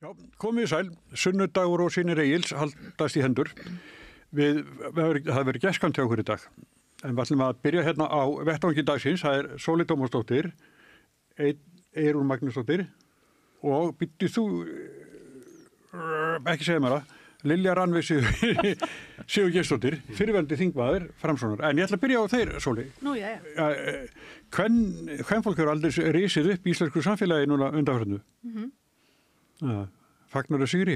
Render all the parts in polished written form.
Já, komið sæl, sunnudagur og sínir Egils haldast í hendur. Það verið gæskan til okkur í dag. En við ætlum að byrja hérna á vettvangi dagsins. Það Sóley Tómasdóttir, Eyrún Magnúsdóttir og býttu þú, ekki segja mér það, Lilja Rannveig Sigurgeirsdóttir, fyrrverandi þingmaður Framsóknar. En ég ætla að byrja á þeir, Sóley. Nú, já. Hvern fólk hefur aldrei risið upp í íslensku samfélagi núna undanfarnu? Fagnar að sigri?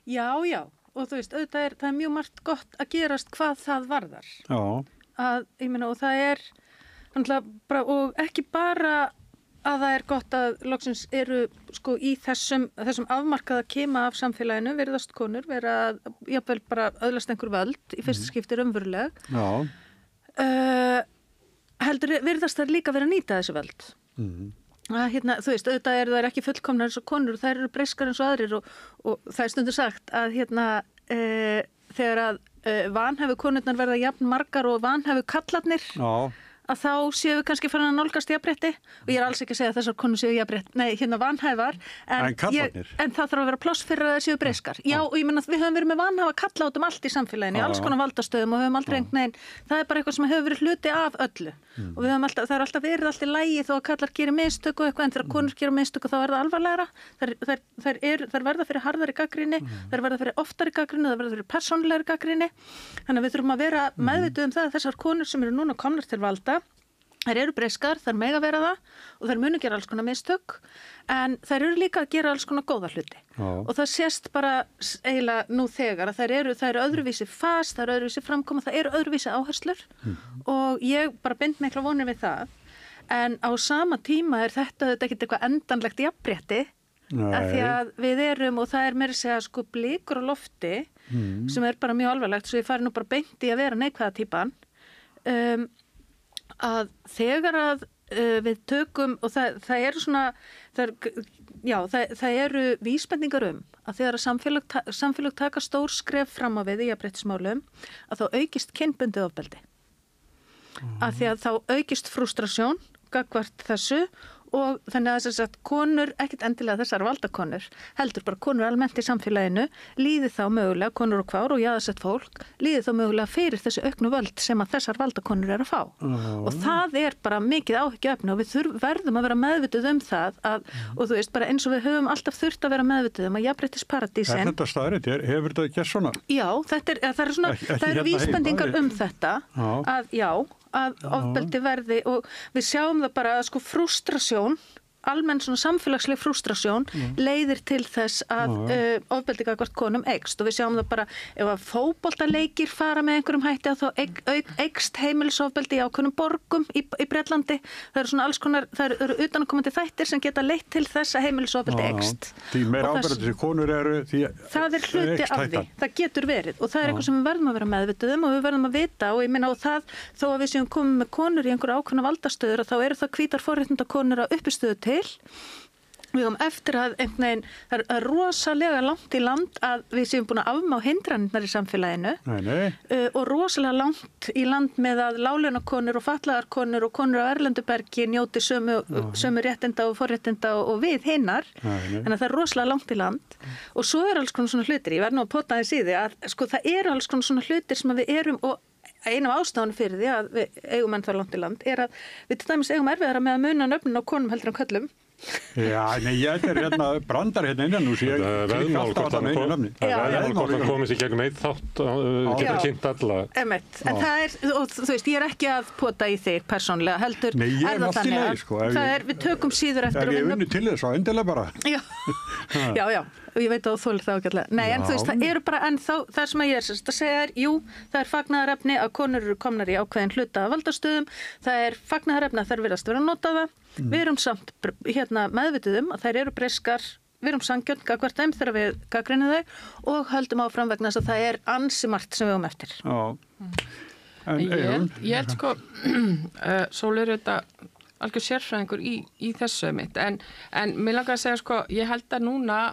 Já, og þú veist, auðvitað það er mjög margt gott að gerast hvað það varðar. Já. Ég meina, og það er, bara, og ekki bara að það er gott að loksins eru sko í þessum afmarkaða kema af samfélaginu, virðast konur, vera jafnvel bara öðlast einhver völd í fyrsta skipti raunveruleg. Já. Heldur virðast þær líka vera að nýta þessu völd. Þú veist, auðvitað eru þær ekki fullkomnar eins og konur og þær eru breyskar eins og aðrir og það er stundur sagt að þegar að vanhæfu konurnar verða jafn margar og vanhæfu kallarnir að þá séu við kannski farin að nálgast jafnrétti og ég er alls ekki að segja að þessar konur séu vanhæfar en það þarf að vera pláss fyrir að það séu breyskar. Já, og ég meina við höfum verið með vanhæfa kalla út allt í samfélaginu, í alls konar valdastöðum og við höfum aldrei það er bara eitthvað sem hefur verið hluti af öllu og við höfum það er alltaf verið allt í lagi þó að kallar gerir mistök og eitthvað en þegar konur gerir mistök þá er það alvarlegra. Þær verða fyrir harðari gagnrýni, þær verða fyrir oftari gagnrýni, þær verða fyrir persónulegri gagnrýni. Þannig að við þurfum að vera meðvituð það að þessar konur sem eru núna komnar til valda þær eru breyskar, þær mega vera það og þær munu gera alls konar mistök en þær eru líka að gera alls konar góða hluti. Og það sést bara eiginlega nú þegar að þær eru öðruvísi fast, þær eru öðruvísi framkoma, það eru öðruvísi áherslur og ég bara bind mikla vonir við það. En á sama tíma er þetta ekkert eitthvað endanlegt jafnrétti af því að við erum og það er meira að segja sko blikur á lofti sem er bara mjög alvarlegt svo ég fari nú bara beint í að vera neikvæða típan. Að þegar að við tökum og það eru svona það eru vísbendingar að þegar að samfélög taka stór skref fram á við í jafnréttismálum að þá aukist kynbundið ofbeldi að því að þá aukist frústrasjón gagnvart þessu og þannig að þess að konur, ekkert endilega þessar valdakonur, heldur bara konur almennt í samfélaginu, líði þá mögulega, konur og kvár og jaðarsett fólk, líði þá mögulega fyrir þessu auknu völd sem að þessar valdakonur eru að fá. Og það er bara mikið áhyggjuefni og við verðum að vera meðvituð það að, og þú veist bara eins og við höfum alltaf þurft að vera meðvituð að jafnréttisparadísin. Er þetta staðreynd? Hefur þetta gert svona? Já, það eru vísbendingar þetta að ofbeldi verði og við sjáum það bara að sko frústrasjón, almenn svona samfélagsleg frústrasjón leiðir til þess að ofbeldi gagnvart konum eykst og við sjáum það bara ef að fótboltaleikir fara með einhverjum hætti að þá eykst heimilisofbeldi í ákveðnum borgum í Bretlandi. Það eru svona alls konar, það eru utanaðkomandi þættir sem geta leitt til þess að heimilisofbeldi eykst. Því meira áberandi sem konur eru því það er hluti af því, það getur verið og það er eitthvað sem við verðum að vera meðvituð og við verðum að vita og ég minna á það þó að við séum komið með konur í einhverju ákveðna valdastöður og þá eru það hvítar forréttindakonur á uppistöðu til. Við höfum eftir að einhvern veginn, það er rosalega langt í land að við séum búin að afmá hindranirnar í samfélaginu og rosalega langt í land með að láglaunakonur og fatlaðarkonur og konur á erlendubergi njóti sömu réttinda og forréttinda og við hinnar, en að það er rosalega langt í land og svo er alls konar svona hlutir, ég verð nú að pota þess í því að sko það eru alls konar svona hlutir sem að við erum og einu af ástafanum fyrir því að við eigum enn það langt í land er að við til dæmis eigum erfiðara með að muna nöfnin á konum heldur en köllum. Já, nei, ég er brandar innan úr síðan. Það er veðmál hvort það komið sér gegnum eitt þátt geta kynnt alla. En það er, og þú veist, ég er ekki að pota í þig persónlega, heldur nei, er það þannig að sko, við tökum síður eftir að vinna. Ef ég unni til þess að endilega bara. Já, og ég veit að þú þolir það ágætlega. Nei, en þú veist, það eru bara ennþá, það sem að ég er að segja það er fagnaðarefni að konur eru komnar í ákveðin hluta af valdastöðum, það er fagnaðarefni að þær virðast vera að nota það. Við erum samt meðvituð að þær eru breyskar, við erum sanngjörn gagnvart þeim þegar við gagnrýnum þau og höldum áfram vegna þess að það er ansi margt sem við höfum eftir. Ég held sko, Sóley er þetta algjör sérfræðingur í þessu einmitt, en mér langar að segja sko, ég held að núna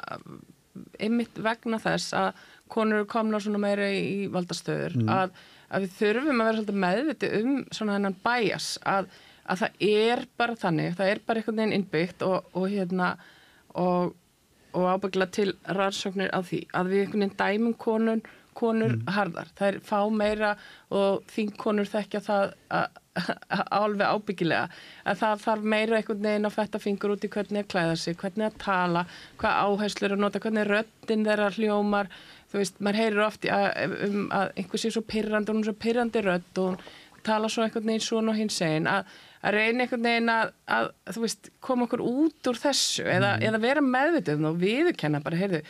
einmitt vegna þess að konur eru komnar svona meira í valdastöður, að við þurfum að vera svolítið meðvitið svona þennan bias, að það er bara þannig, það er bara einhvern veginn innbyggt og og ábyggilega til rannsóknir á því að við einhvern veginn dæmum konur harðar. Þær fá meira og þingkonur þekkja það alveg ábyggilega að það þarf meira einhvern veginn að fetta fingur út í hvernig að klæða sig, hvernig að tala, hvað áherslur að nota, hvernig röddin þeirra hljómar. Þú veist, maður heyrir oft að einhver sé svo pirrandi og hún er svo pirrandi rödd og hún tala svo einhvern veginn svona og hins einn að reyna einhvern veginn að þú veist, koma okkur út úr þessu eða vera meðvituð og viðurkenna bara, heyrðu,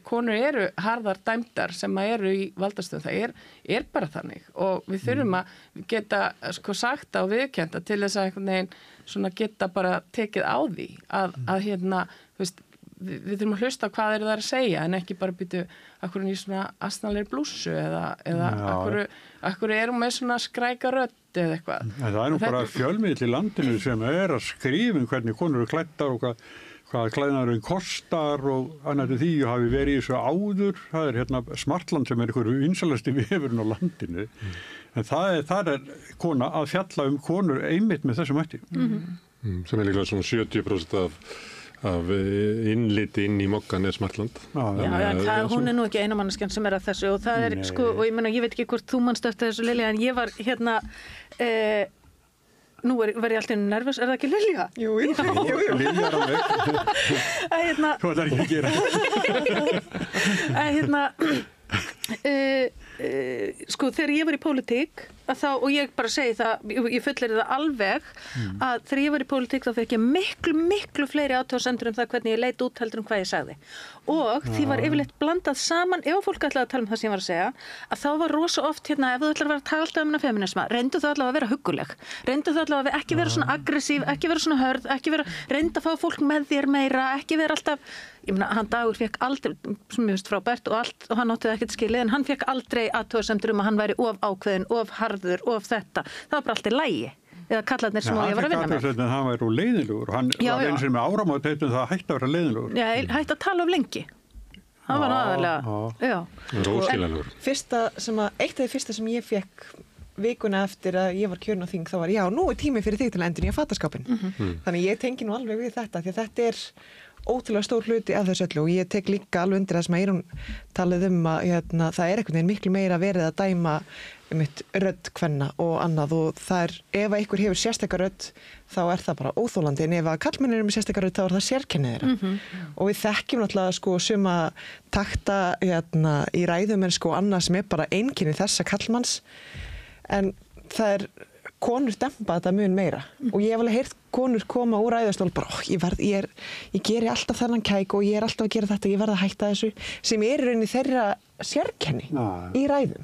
konur eru harðar dæmdar sem eru í valdastöðum, það er bara þannig og við þurfum að geta sko sagt og viðurkenda til þess að einhvern veginn svona geta bara tekið á því að hérna, þú veist, við þurfum að hlusta á hvað það að segja en ekki bara býtu akkur í svona astnalegri blússu eða akkur erum með svona skræka rödd eða eitthvað. Það nú bara fjölmiðl í landinu sem að skrifa hvernig konur eru klæddar og hvað klæðnaðurinn kostar og annað því og hafi verið í þessu áður. Það hérna Smartland sem einhverju vinsalasti vefurinn á landinu. En það er kona að fjalla konur einmitt með þessum hætti. Sem líklega svona 70% af innliti inn í mokkan Smartland. Já, hún nú ekki einamanneskjan sem að þessu og það sko, og ég veit ekki hvort þú manst eftir þessu Lilja, en ég var hérna nú var ég alltaf nervös, það ekki Lilja? Jú. Lilja er á veg. Þú ætlar ekki að gera. Sko, þegar ég var í pólitík og ég bara segi það, ég fullir það alveg að þegar ég var í pólitík þá fekk ég miklu fleiri athugasemdir það hvernig ég leit út heldur hvað ég sagði og því var yfirleitt blandað saman ef fólk ætlaði að tala það sem ég var að segja að þá var rosa oft hérna ef þú ætlar að vera að tala feminisma, reyndu það allavega að vera hugguleg, reyndu það allavega að ekki vera svona aggressív, ekki vera svona hörð, reyndu að fá fólk með þér meira, ekki vera alltaf ég meina, hann Dagur fekk aldrei, sem ég veist frábært og hann átti það ekkert skilið, en hann fekk aldrei athugasemdir að hann væri of ákveðin, of harður, of þetta. Það var bara alltaf lægi, eða kallarnir sem ég var að vinna með. En hann væri úr leiðinlegur, hann var eins og með áramót það hætti að vera leiðinlegur. Já, hætti að tala of lengi. Hann var aðalega, Róskilanlegur. Eitt af því fyrsta sem ég fekk vikuna eftir að ég var kjörin á þing þá var, já, nú er tími fyrir þig til að endurnýja fataskápinn. Þannig ég tengi nú alveg við þetta, því að þetta er ótrúlega stór hluti af þessu öllu og ég tek líka alveg undir það sem Eyrún talaði að það er einhvern veginn miklu meira verið að dæma rödd kvenna og annað og það ef einhver hefur sérstaka rödd þá er það bara óþólandi en ef að karlmenn eru með sérstaka rödd þá er það sérkennið þeirra og við þekkjum náttúrulega sko suma takta í ræðum en sko annað sem er bara einkenni þessa karlmanns en það er konur dempa þetta mun meira og ég hef alveg heyrt konur koma úr ræðustól bara, ég geri alltaf þennan kæk og ég er alltaf að gera þetta, ég verð að hætta þessu sem er í rauninni þeirra sérkenni í ræðum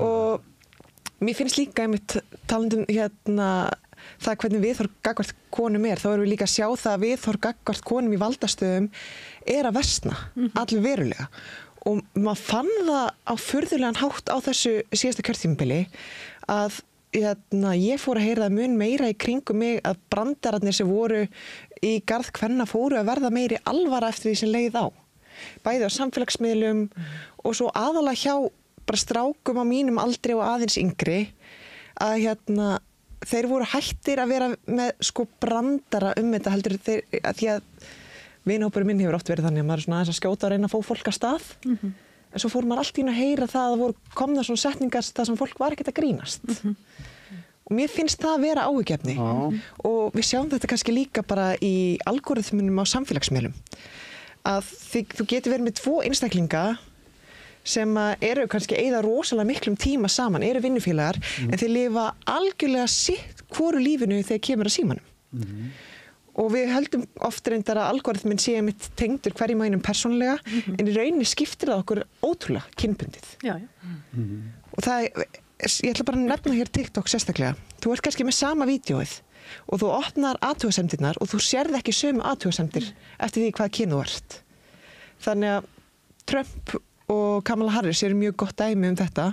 og mér finnst líka einmitt talandum það hvernig viðhorf gagnvart konum þá erum við líka að sjá það að viðhorf gagnvart konum í valdastöðum að versna, allir verulega og maður fann það á furðulegan hátt á þessu síðasta kjörtímabili að ég fór að heyra það mun meira í kringum mig að brandararnir sem voru í garð kvenna fóru að verða meiri alvara eftir því sem leið á. Bæði á samfélagsmiðlum og svo aðalega hjá bara strákum á mínum aldri og aðeins yngri að þeir voru hættir að vera með sko brandara þetta heldur þeir, því að vinhópurinn minn hefur oft verið þannig að maður er svona aðeins að skjóta að reyna að fá fólk að stað. En svo fór maður allt í að heyra það að voru komna svona setningar það sem fólk var ekkert að grínast. Og mér finnst það að vera áhyggefni. Og við sjáum þetta kannski líka bara í algoritmunum á samfélagsmiðlum. Að þú getur verið með 2 einstaklinga sem eru kannski eyða rosalega miklum tíma saman, eru vinnufélagar, en þeir lifa algjörlega sitt hvoru lífinu þegar kemur að símanum. Og við höldum oft reyndar að algoritminn sé mitt tengdur hverjum einum persónulega en í rauninni skiptir það okkur ótrúlega kynbundið. Og það ég ætla bara að nefna hér TikTok sérstaklega. Þú ert kannski með sama vídeóið og þú opnar athugasemdirnar og þú sérð ekki sömu athugasemdir eftir því hvað kyn þú ert. Þannig að Trump og Kamala Harris eru mjög gott dæmi þetta.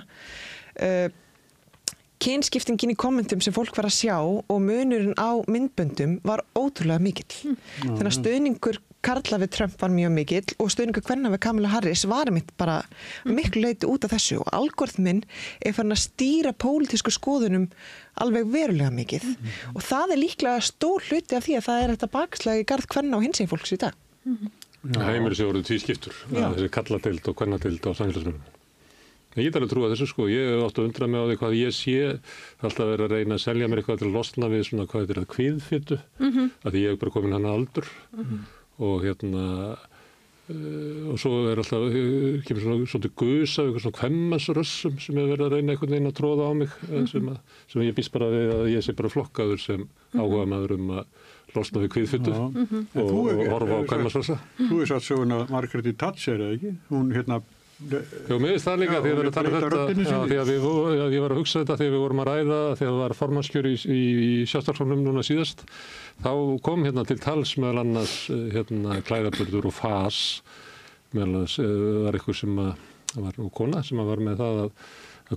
Kynskiptingin í kommentum sem fólk var að sjá og munurinn á myndböndum var ótrúlega mikill. Þannig að stuðningur karla við Trump var mjög mikill og stuðningur kvenna við Kamala Harris var mitt bara miklu leyti út af þessu og algoritminn farin að stýra pólitísku skoðunum alveg verulega mikið. Og það líklega stór hluti af því að það þetta bakslag í garð kvenna og hinsegin fólks í dag. Heimilisjórið tvískiptur, þessi kalladeild og kvennadeild á samfélagsmiðlum. Ég get alveg trúa þessu sko, ég hef átt að undra mig á því hvað ég sé, alltaf verið að reyna að selja mér eitthvað til að losna við svona hvað þetta er kvíðfitu, að ég hef bara komin hann aldur og og svo alltaf, kemur svona gus af eitthvað svona kvemmansrössum sem hefur verið að reyna einhvern veginn að tróða á mig, sem ég býst bara við að ég sé bara flokkaður sem áhuga maður að losna við kvíðfitu og horfa á kvemmansrössa. Þú er satt söguna Margaret Thatcher, eða ekki? Hún Jó, mér finnst það líka því að ég var að hugsa þetta þegar við vorum að ræða, þegar það var formannskjör í Sjálfstæðisflokknum núna síðast, þá kom til tals meðal annars klæðaburður og fas, meðal annars var eitthvað sem var kona sem var með það að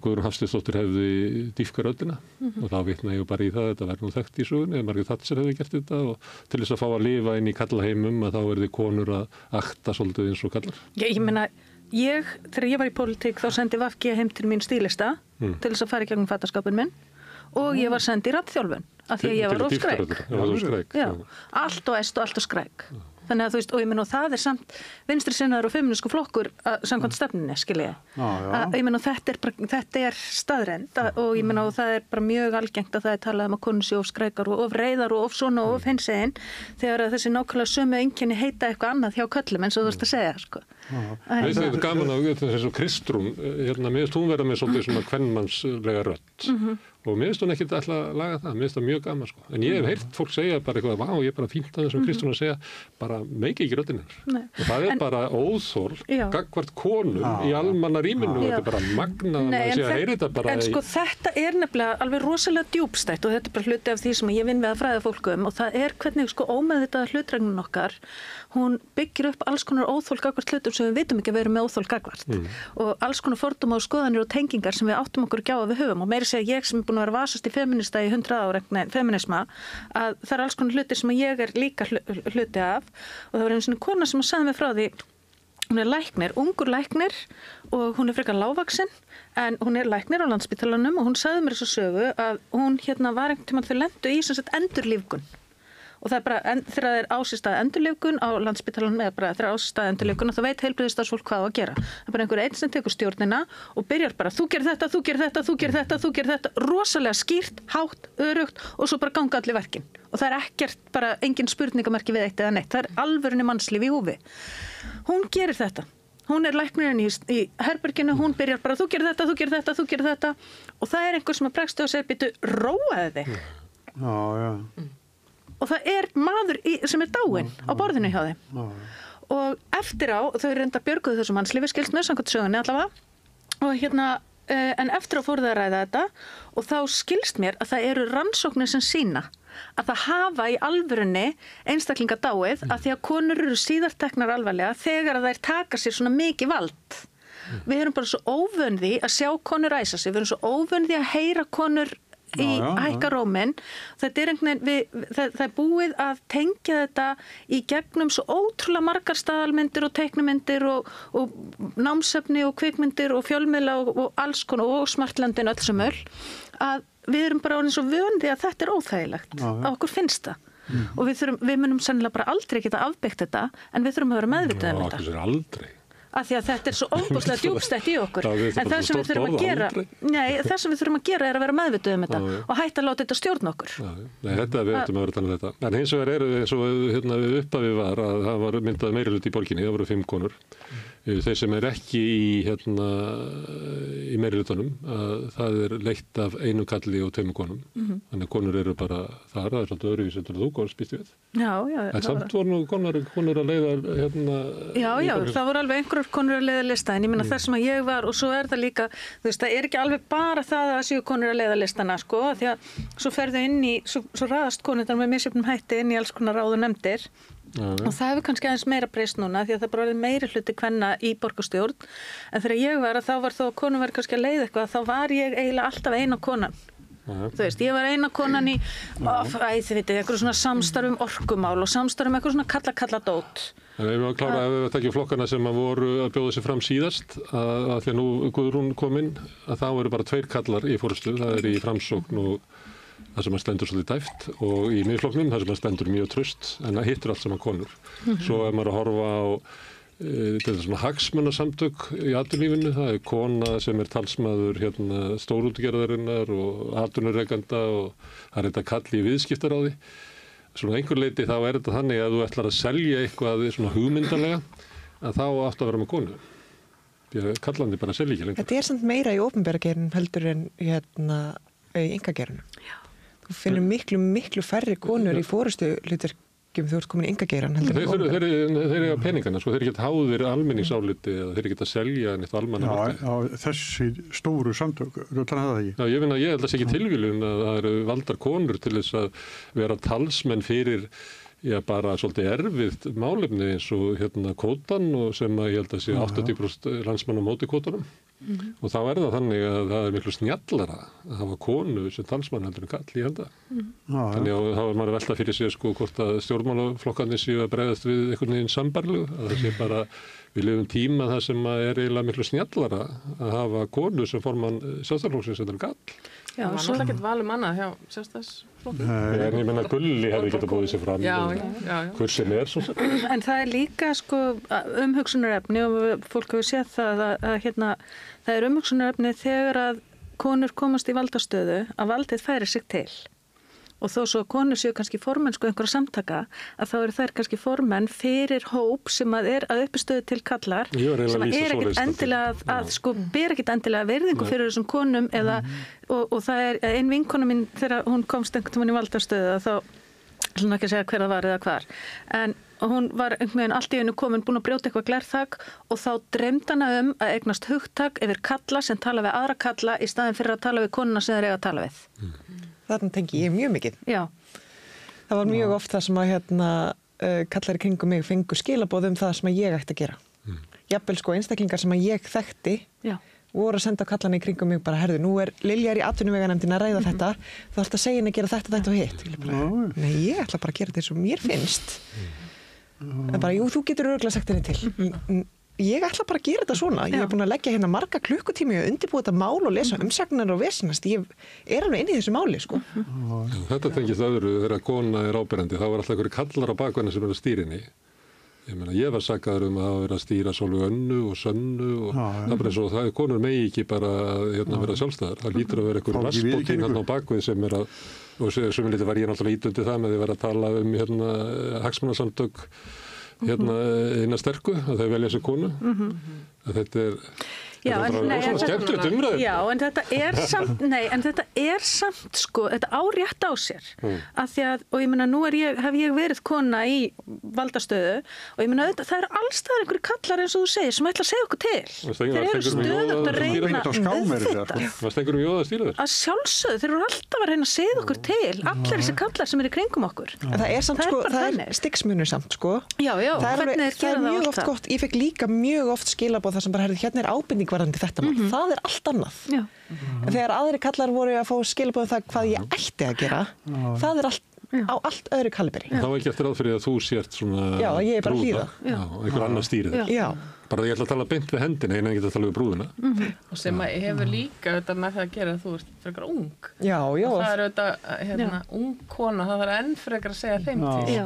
Guðrún Hafsteinsdóttir hefði dýpkað röddina og þá vitna ég bara í það að þetta verður nú þekkt í sögunni, ef Margaret Thatcher hefði gert þetta og til þess að fá að lifa inn í kallaheimum að þá verði konur að akta svolítið eins og kallar. Ég meina, þegar ég var í pólitík þá sendi VG heim til mín stílista til þess að fara í gegnum fattaskapin minn og ég var sendið í raddþjálfun af því að ég var of skræk. Allt og est og allt og skræk. Þannig að þú veist, og ég meina, og það er samt vinstri sinnaður og feminísku flokkur samkvæmt stefnunni, skilji ég. Ég meina, þetta er staðrend og ég meina, og það er bara mjög algengt að það er talað að konur séu of skrækar og of reiðar og of svona og of hinsegin þegar þessi nákvæmlega sömu einkenni heita eitthvað annað hjá köllum eins og þú veist að segja, sko. Veist það, þetta er gaman að þessu Kristrún, mér finnst hún vera með svolítið svona kvenmannslega rödd og mér finnst hún ekkert alltaf að laga það, mér finnst það mjög gaman sko. En ég hef heyrt fólk segja bara eitthvað, vá, ég er bara fínt að þessum Kristrún að segja, bara meiki ekki röddinir. Og það er bara óþol, gagnvart konum í almanna rýminu og þetta er bara magnað að maður sé að heyra þetta bara. En sko þetta er nefnilega alveg rosalega djúpstætt og þetta er bara hluti af því sem ég vinn við að fræða fólkum og það er hvernig sko ómeðvitaða hlutregnin okkar, hún byggir upp alls konar óþol gagnvart hlutum sem við vitum ekki að vera með óþol gagnvart og alls konar fordóma og skoðanir og tengingar sem við áttum okkur ekki á að við höfum og meiri segja ég sem er búin að vera vasast í feminista í 100 ára, feminisma, að það er alls konar hluti sem ég er líka hluti af og það var einu svona kona sem sagði mig frá því, hún er læknir, ungur læknir og hún er frekar lágvaxin en hún er læknir á Landspítalanum og hún sagði mér þessu sögu að hún var einhvern tímann þau lentu í sem sagt endurlífgun. Og það er bara, þegar það er ásistað endurlífgun á Landspítalanum eða bara þegar ásistað endurlífgun þá veit heilbrigðisstarfsfólk hvað á að gera. Það er bara einhver einn sem tekur stjórnina og byrjar bara, þú gerir þetta, þú gerir þetta, þú gerir þetta, þú gerir þetta, rosalega skýrt, hátt, örugt og svo bara ganga allir verkin. Og það er ekkert bara engin spurningamerki við eitt eða neitt. Það er alvörunni mannslíf í húfi. Hún gerir þetta. Hún er læknirinn í herberginu, hún byrjar bara, þú gerir þetta, þú gerir þetta, þú gerir þetta og það er einhver sem að bregst og segir, býtu, róaðu þig. Og það er maður sem er dáinn á borðinu hjá þeim. Og eftir á, þau reynda björguðu þessum mannslífi, skilst með samkvæmt sögunni allavega. Og en eftir á fóru þau að ræða þetta og þá skilst mér að það eru rannsóknir sem sýna að það hafa í alvörunni einstaklinga dáið að því að konur eru síðar teknar alvarlega þegar að þær taka sér svona mikið vald. Við erum bara svo óvönði að sjá konur ræsa sig, við erum svo óvönði að heyra konur í hækkaróminn. Þetta er einhvern veginn, það er búið að tengja þetta í gegnum svo ótrúlega margar staðalmyndir og teiknumyndir og námsefni og kvikmyndir og fjölmiðla og alls konar og smartlandin öll sem öll að við erum bara orðin svo vöndi að þetta er óþægilegt að okkur finnst það og við munum sennilega bara aldrei geta afbyggt þetta en við þurfum að vera meðvitað um þetta. Aldrei. Af því að þetta er svo óbúslega djúpstætt í okkur en það sem við þurfum að gera það sem við þurfum að gera er að vera meðvituð um þetta og hætta að láta þetta stjórna okkur. Nei, þetta við ættum að vera þannig þetta. En hins vegar eru eins og upphafi var að það var myndað meirihluti í borginni, það voru 5 konur. Þeir sem er ekki í meirihlutunum, það er leitt af 1 kalli og 2 konum. Þannig að konur eru bara þar, það er svolítið öðruvísi en þú góðst býst við. Já. En samt voru nú konur að leiða Já, það voru alveg einhverjum konur að leiða lista en ég meina þess að ég var og svo er það líka, þú veist, það er ekki alveg bara það að séu konur að leiða listana, sko, því að svo ferðu inn í, svo raðast konurnar með misjöfnum hætti inn í alls konar ráð og nefndir og það hefur kannski aðeins meira breyst núna því að það bara er meiri hluti kvenna í borgarstjórn en þegar ég var að þá var þó að konum var kannski að leiða eitthvað þá var ég eiginlega alltaf eina konan. Þú veist, ég var eina konan í þið vitið, eitthvað svona samstarf orkumál og samstarf eitthvað svona kalla dót. En við erum að klára ef við takjum flokkana sem að voru að bjóða sig fram síðast að því að nú Guðrún kom inn að þá eru bara 2 kallar í fórustu, það er í Framsókn og þar sem stendur svolítið dæft og í Miðflokknum þar sem stendur mjög traust en það hittur allt saman konur. Svo ef maður að horfa á þetta er svona hagsmunasamtök í atvinnulífinu, það er kona sem er talsmaður stórútgerðarinnar og atvinnurekanda og það er þetta kall í viðskiptaráði. Svona einhver leiti þá er þetta þannig að þú ætlar að selja eitthvað svona hugmyndalega að þá áttu að vera með konu. Því að kallandi bara selja ekki lengur. Þetta er samt meira í opinbera geiranum heldur en í einkageiranum. Þú finnur miklu færri konur í forystu hlutverkum þú ert komin í einkageiran heldur en opinbera. Þeir eiga peningana, sko, þeir geta háðir almenningsáliti eða þeir geta selja neitt almannamarkað. Já, þessi stóru samtök, rullar það ekki? Já, ég held að sé ekki tilviljun að það eru valdar konur til þess að vera talsmenn fyrir bara svolítið erfitt málefni eins og kvótan og sem að ég held að sé 80% landsmann á móti kvótanum. Og þá er það þannig að það er miklu snjallara að hafa konu sem talsmann heldur en kall, ég held að. Þannig að þá er maður að velta fyrir sig sko hvort að stjórnmálaflokkarnir séu að bregðast við einhvern veginn sambarlegu, að það sé bara við lifum tíma þar sem að er eiginlega miklu snjallara að hafa konu sem formann Sjálfstæðisflokksins heldur en kall. Já, það var náttúrulega ekkert valum annað hjá Sjálfstæðisflokknum. En ég menna Gulli hefði getað búið sér fram. Já. Hver sem er svo. En það er líka sko umhugsunarefni og fólk hefur séð það að það er umhugsunarefni þegar að konur komast í valdastöðu að valdið færi sig til. Og þó svo að konur séu kannski formenn sko einhverja samtaka að þá eru þær kannski formenn fyrir hóp sem að er að uppistöðu til kallar sem að er ekkert endilega að sko ber ekkert endilega verðingu fyrir þessum konum eða og það er ein vinkona mín þegar hún komst einhvern tímann í valdastöðu að þá ætlum ekki að segja hver það var eða hvar en hún var einhvern veginn allt í einu komin búin að brjóta eitthvað glerþak og þá dreymdi hana að eignast hugtak yfir kalla sem tala við aðra kalla í staðin fyrir að tala við konuna sem þeir eiga að tala við. Þarna tengi ég mjög mikið. Já. Það var mjög oft það sem að kallar í kringum mig fengu skilaboð það sem að ég ætti að gera. Jafnvel sko einstaklingar sem að ég þekkti voru að senda kallana í kringum mig bara herðu, nú er Lilja í atvinnuveganefndin að ræða þetta, þú ætla að segja henni að gera þetta og hitt. Nei, ég ætla bara að gera þetta eins og mér finnst. En bara, jú, þú getur örugglega sagt henni til. Ég ætla bara að gera þetta svona. Ég hef búin að leggja marga klukkutími og undirbúið þetta mál og lesa umsagnar og vesenast. Ég er alveg inn í þessu máli, sko. Þetta tengist öðru þegar kona er áberandi. Þá var alltaf einhverju kallar á bakvenna sem er að stýra henni. Ég var sakaður að vera að stýra Sólveig Önnu og Sönnu og það bara eins og það konur megi ekki bara vera sjálfstæðar. Það lítur að vera einhverju raspótin á bakvið sem er að og sem lítið var ég náttúrulega ítundi það með því að vera að tala hagsmunasamtök innan sterku að þau velja sér konu að þetta er skemmtilegt umræður. Já, en þetta er samt sko, þetta á rétt á sér að því að, og ég meina nú hef ég verið kona í valdastöðu og ég meina það eru allstaðar einhverju kallar eins og þú segir sem ætla að segja okkur til. Þeir eru stöðugt að reyna Varst einhverjum jóða að stýra þér? Að sjálfsögðu, þeir eru alltaf að reyna að segja okkur til allir þessi kallar sem eru í kringum okkur. Það er samt sko, það er stigsmunur samt sko. Já, hvernig þeir gera það mjög oft gott. Ég fekk líka mjög oft skilaboð þar sem bara hérna er ábending varðandi þetta mál. Það er allt annað. En þegar aðri kallar voru að fá skilaboð það hvað ég ætti að gera, það er allt á allt öðru kaliberi. Það var ekki eftir ráð fyrir að þú sért svona Já, ég er bara að hlýða. Einhver annar stýrið þér. Já. Bara ég ætla að tala beint við hendina en ekki að tala við brúðuna. Og sem hefur líka auðvitað með það að gera að þú ert frekar ung. Já. Og það er auðvitað ung kona, það þarf enn frekar að segja þeim til.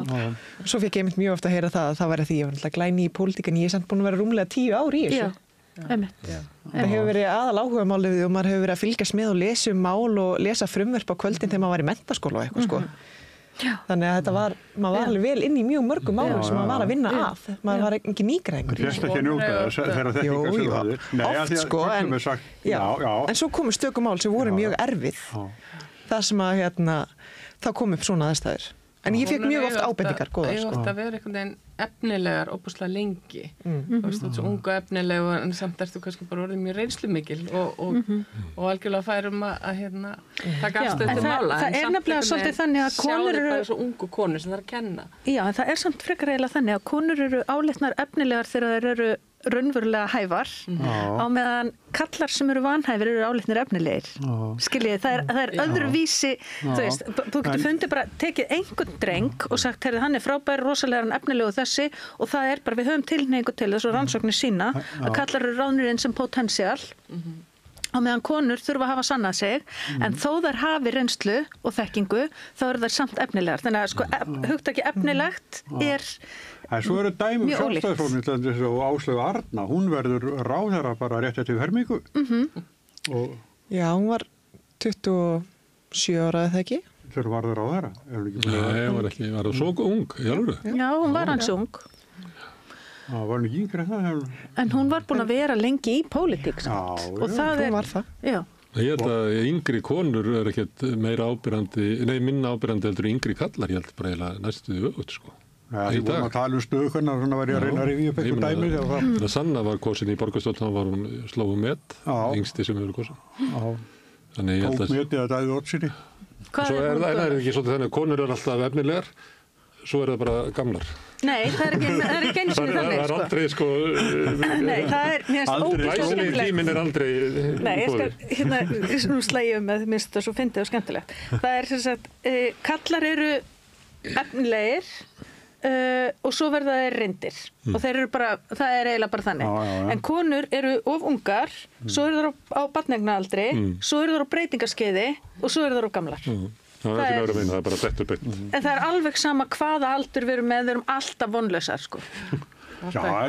Svo fékk ég mjög ofta að heyra það að það væri því ég var náttúrulega glæni í pólitík en ég er samt búin að vera rúmlega 10 ár í þessu. Það hefur verið aðal áhuga málið og maður hefur verið að fylgjast með og lesa mál og lesa frumvörp á kvöldin þegar maður var í menntaskóla og eitthvað sko. Þannig að maður var alveg vel inn í mjög mörgum málum sem maður var að vinna að. Maður var ekki nýgræðingur. Þú fjast ekki að njóta þess þegar þekkingar sögðaðir. Oft sko, en svo komu stöku mál sem voru mjög erfið. Það sem að þá kom upp svona aðstæður. En ég fekk mjög oft ábendingar góðar. Ég ótt að vera einhvern veginn efnilegar óbúslega lengi. Þú veist, þú ert svo ungu efnileg en samt ertu kannski bara orðið mjög reynslumikil og algjörlega færum að taka afstöðu til mála. Það er nefnilega svolítið þannig að konur eru bara svo ungu konur sem það er að kenna. Já, en það er samt frekar eiginlega þannig að konur eru álitnar efnilegar þegar þær eru raunverulega hæfar á meðan kallar sem eru vanhæfir eru álitnir efnilegir. Skiljið, það er öðruvísi, þú veist, þú getur fundið bara tekið einhvern dreng og sagt, heyrðu, hann er frábær, rosalega hann efnilegu þessi og það er bara, við höfum tilhneigingu til þessu rannsóknir sína að kallar eru ráðnir inn sem potential á meðan konur þurfa að hafa sannað sig, en þó þær hafi reynslu og þekkingu, þá eru þær samt efnilegar. Þannig að sko, hugtaki efnilegt En svo eru dæmi Sjálfstæðisflokksins og Áslaug Arna, hún verður ráðherra bara rétt eftir fermingu. Já, hún var 27 ára eða ekki? Þegar var það ráðherra? Nei, hún var svo ung, í alvöru. Já, hún var hans ung. Það var ekki yngri það. En hún var búin að vera lengi í pólitík samt. Og það hún var það. Já. Ég held að yngri konur ekkert meira minna ábyrrandi heldur yngri kallar, ég held bara eiginlega næstu öfugt, sko. Já, því vorum að tala stöðuna, svona var ég að reyna að rifja upp eitthvað dæmi. Þegar Sanna var kosin í borgarstjórn, þá var hún slóðu met, yngsti sem hefur kosin. Tók metið að dæði orðsynni. Svo það ekki svolítið þannig að konur alltaf efnilegar, svo það bara gamlar. Nei, það er ekki eins og þannig, Það er aldrei, sko... Nei, það er mjög óskemmtilegt. Tíminn er aldrei Nei, ég skal nú slægjum með minnst það svo fyndið og skemmtilegt. Það er sem sagt, kallar eru efnilegir og svo verða þeir reyndir. Og þeir eru bara, það er eiginlega bara þannig. En konur eru of ungar, svo eru þeir á barneignaraldri, svo eru þeir á breytingarskeiði og svo eru þeir á gamlar. Það er bara dettur beint. En það er alveg sama hvaða aldur við erum með, við erum alltaf vonlausar, sko. Já, það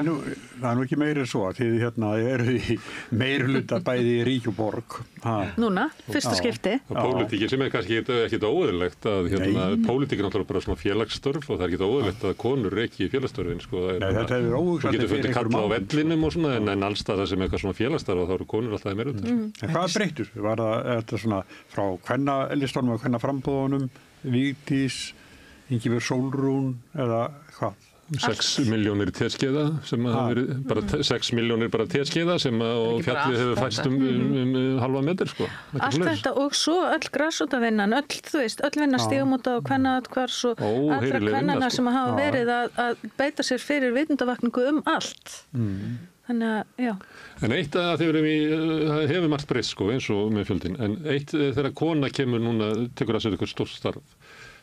er nú ekki meira svo að þið eru í meirhluta bæði í rík og borg. Núna, fyrsta skipti. Pólitíkin sem kannski ekkit óeðlilegt að pólitíkin náttúrulega bara svona félagsstörf og það er ekkit óeðlilegt að konur ekki í félagsstörfin, sko. Nei, þetta hefur óhugsandi fyrir einhver kalla á vellinum og svona, en allstaðar sem eitthvað svona félagsstörf og þá eru konur alltaf í meirhluta. En hvað breyttur? Var þetta svona frá kvennalistunum og kvennaframbúðunum, Vigdís, Ingibjörg Sólrún eða hvað? 6 milljónir teskeiða sem hafa verið, bara 6 milljónir bara teskeiða sem og fjallið hefur fæst halva metr, sko. Allt þetta og svo öll grasrótarvinnan, öll vinna stígamóta og kvennaatkvars og allra kvennana sem hafa verið að beita sér fyrir vitundavakningu allt. Þannig að, já. En eitt að það hefur margt breyst, sko, eins og með fjöldin, en eitt þegar kona kemur núna, tekur að sér eitthvað stórt starf,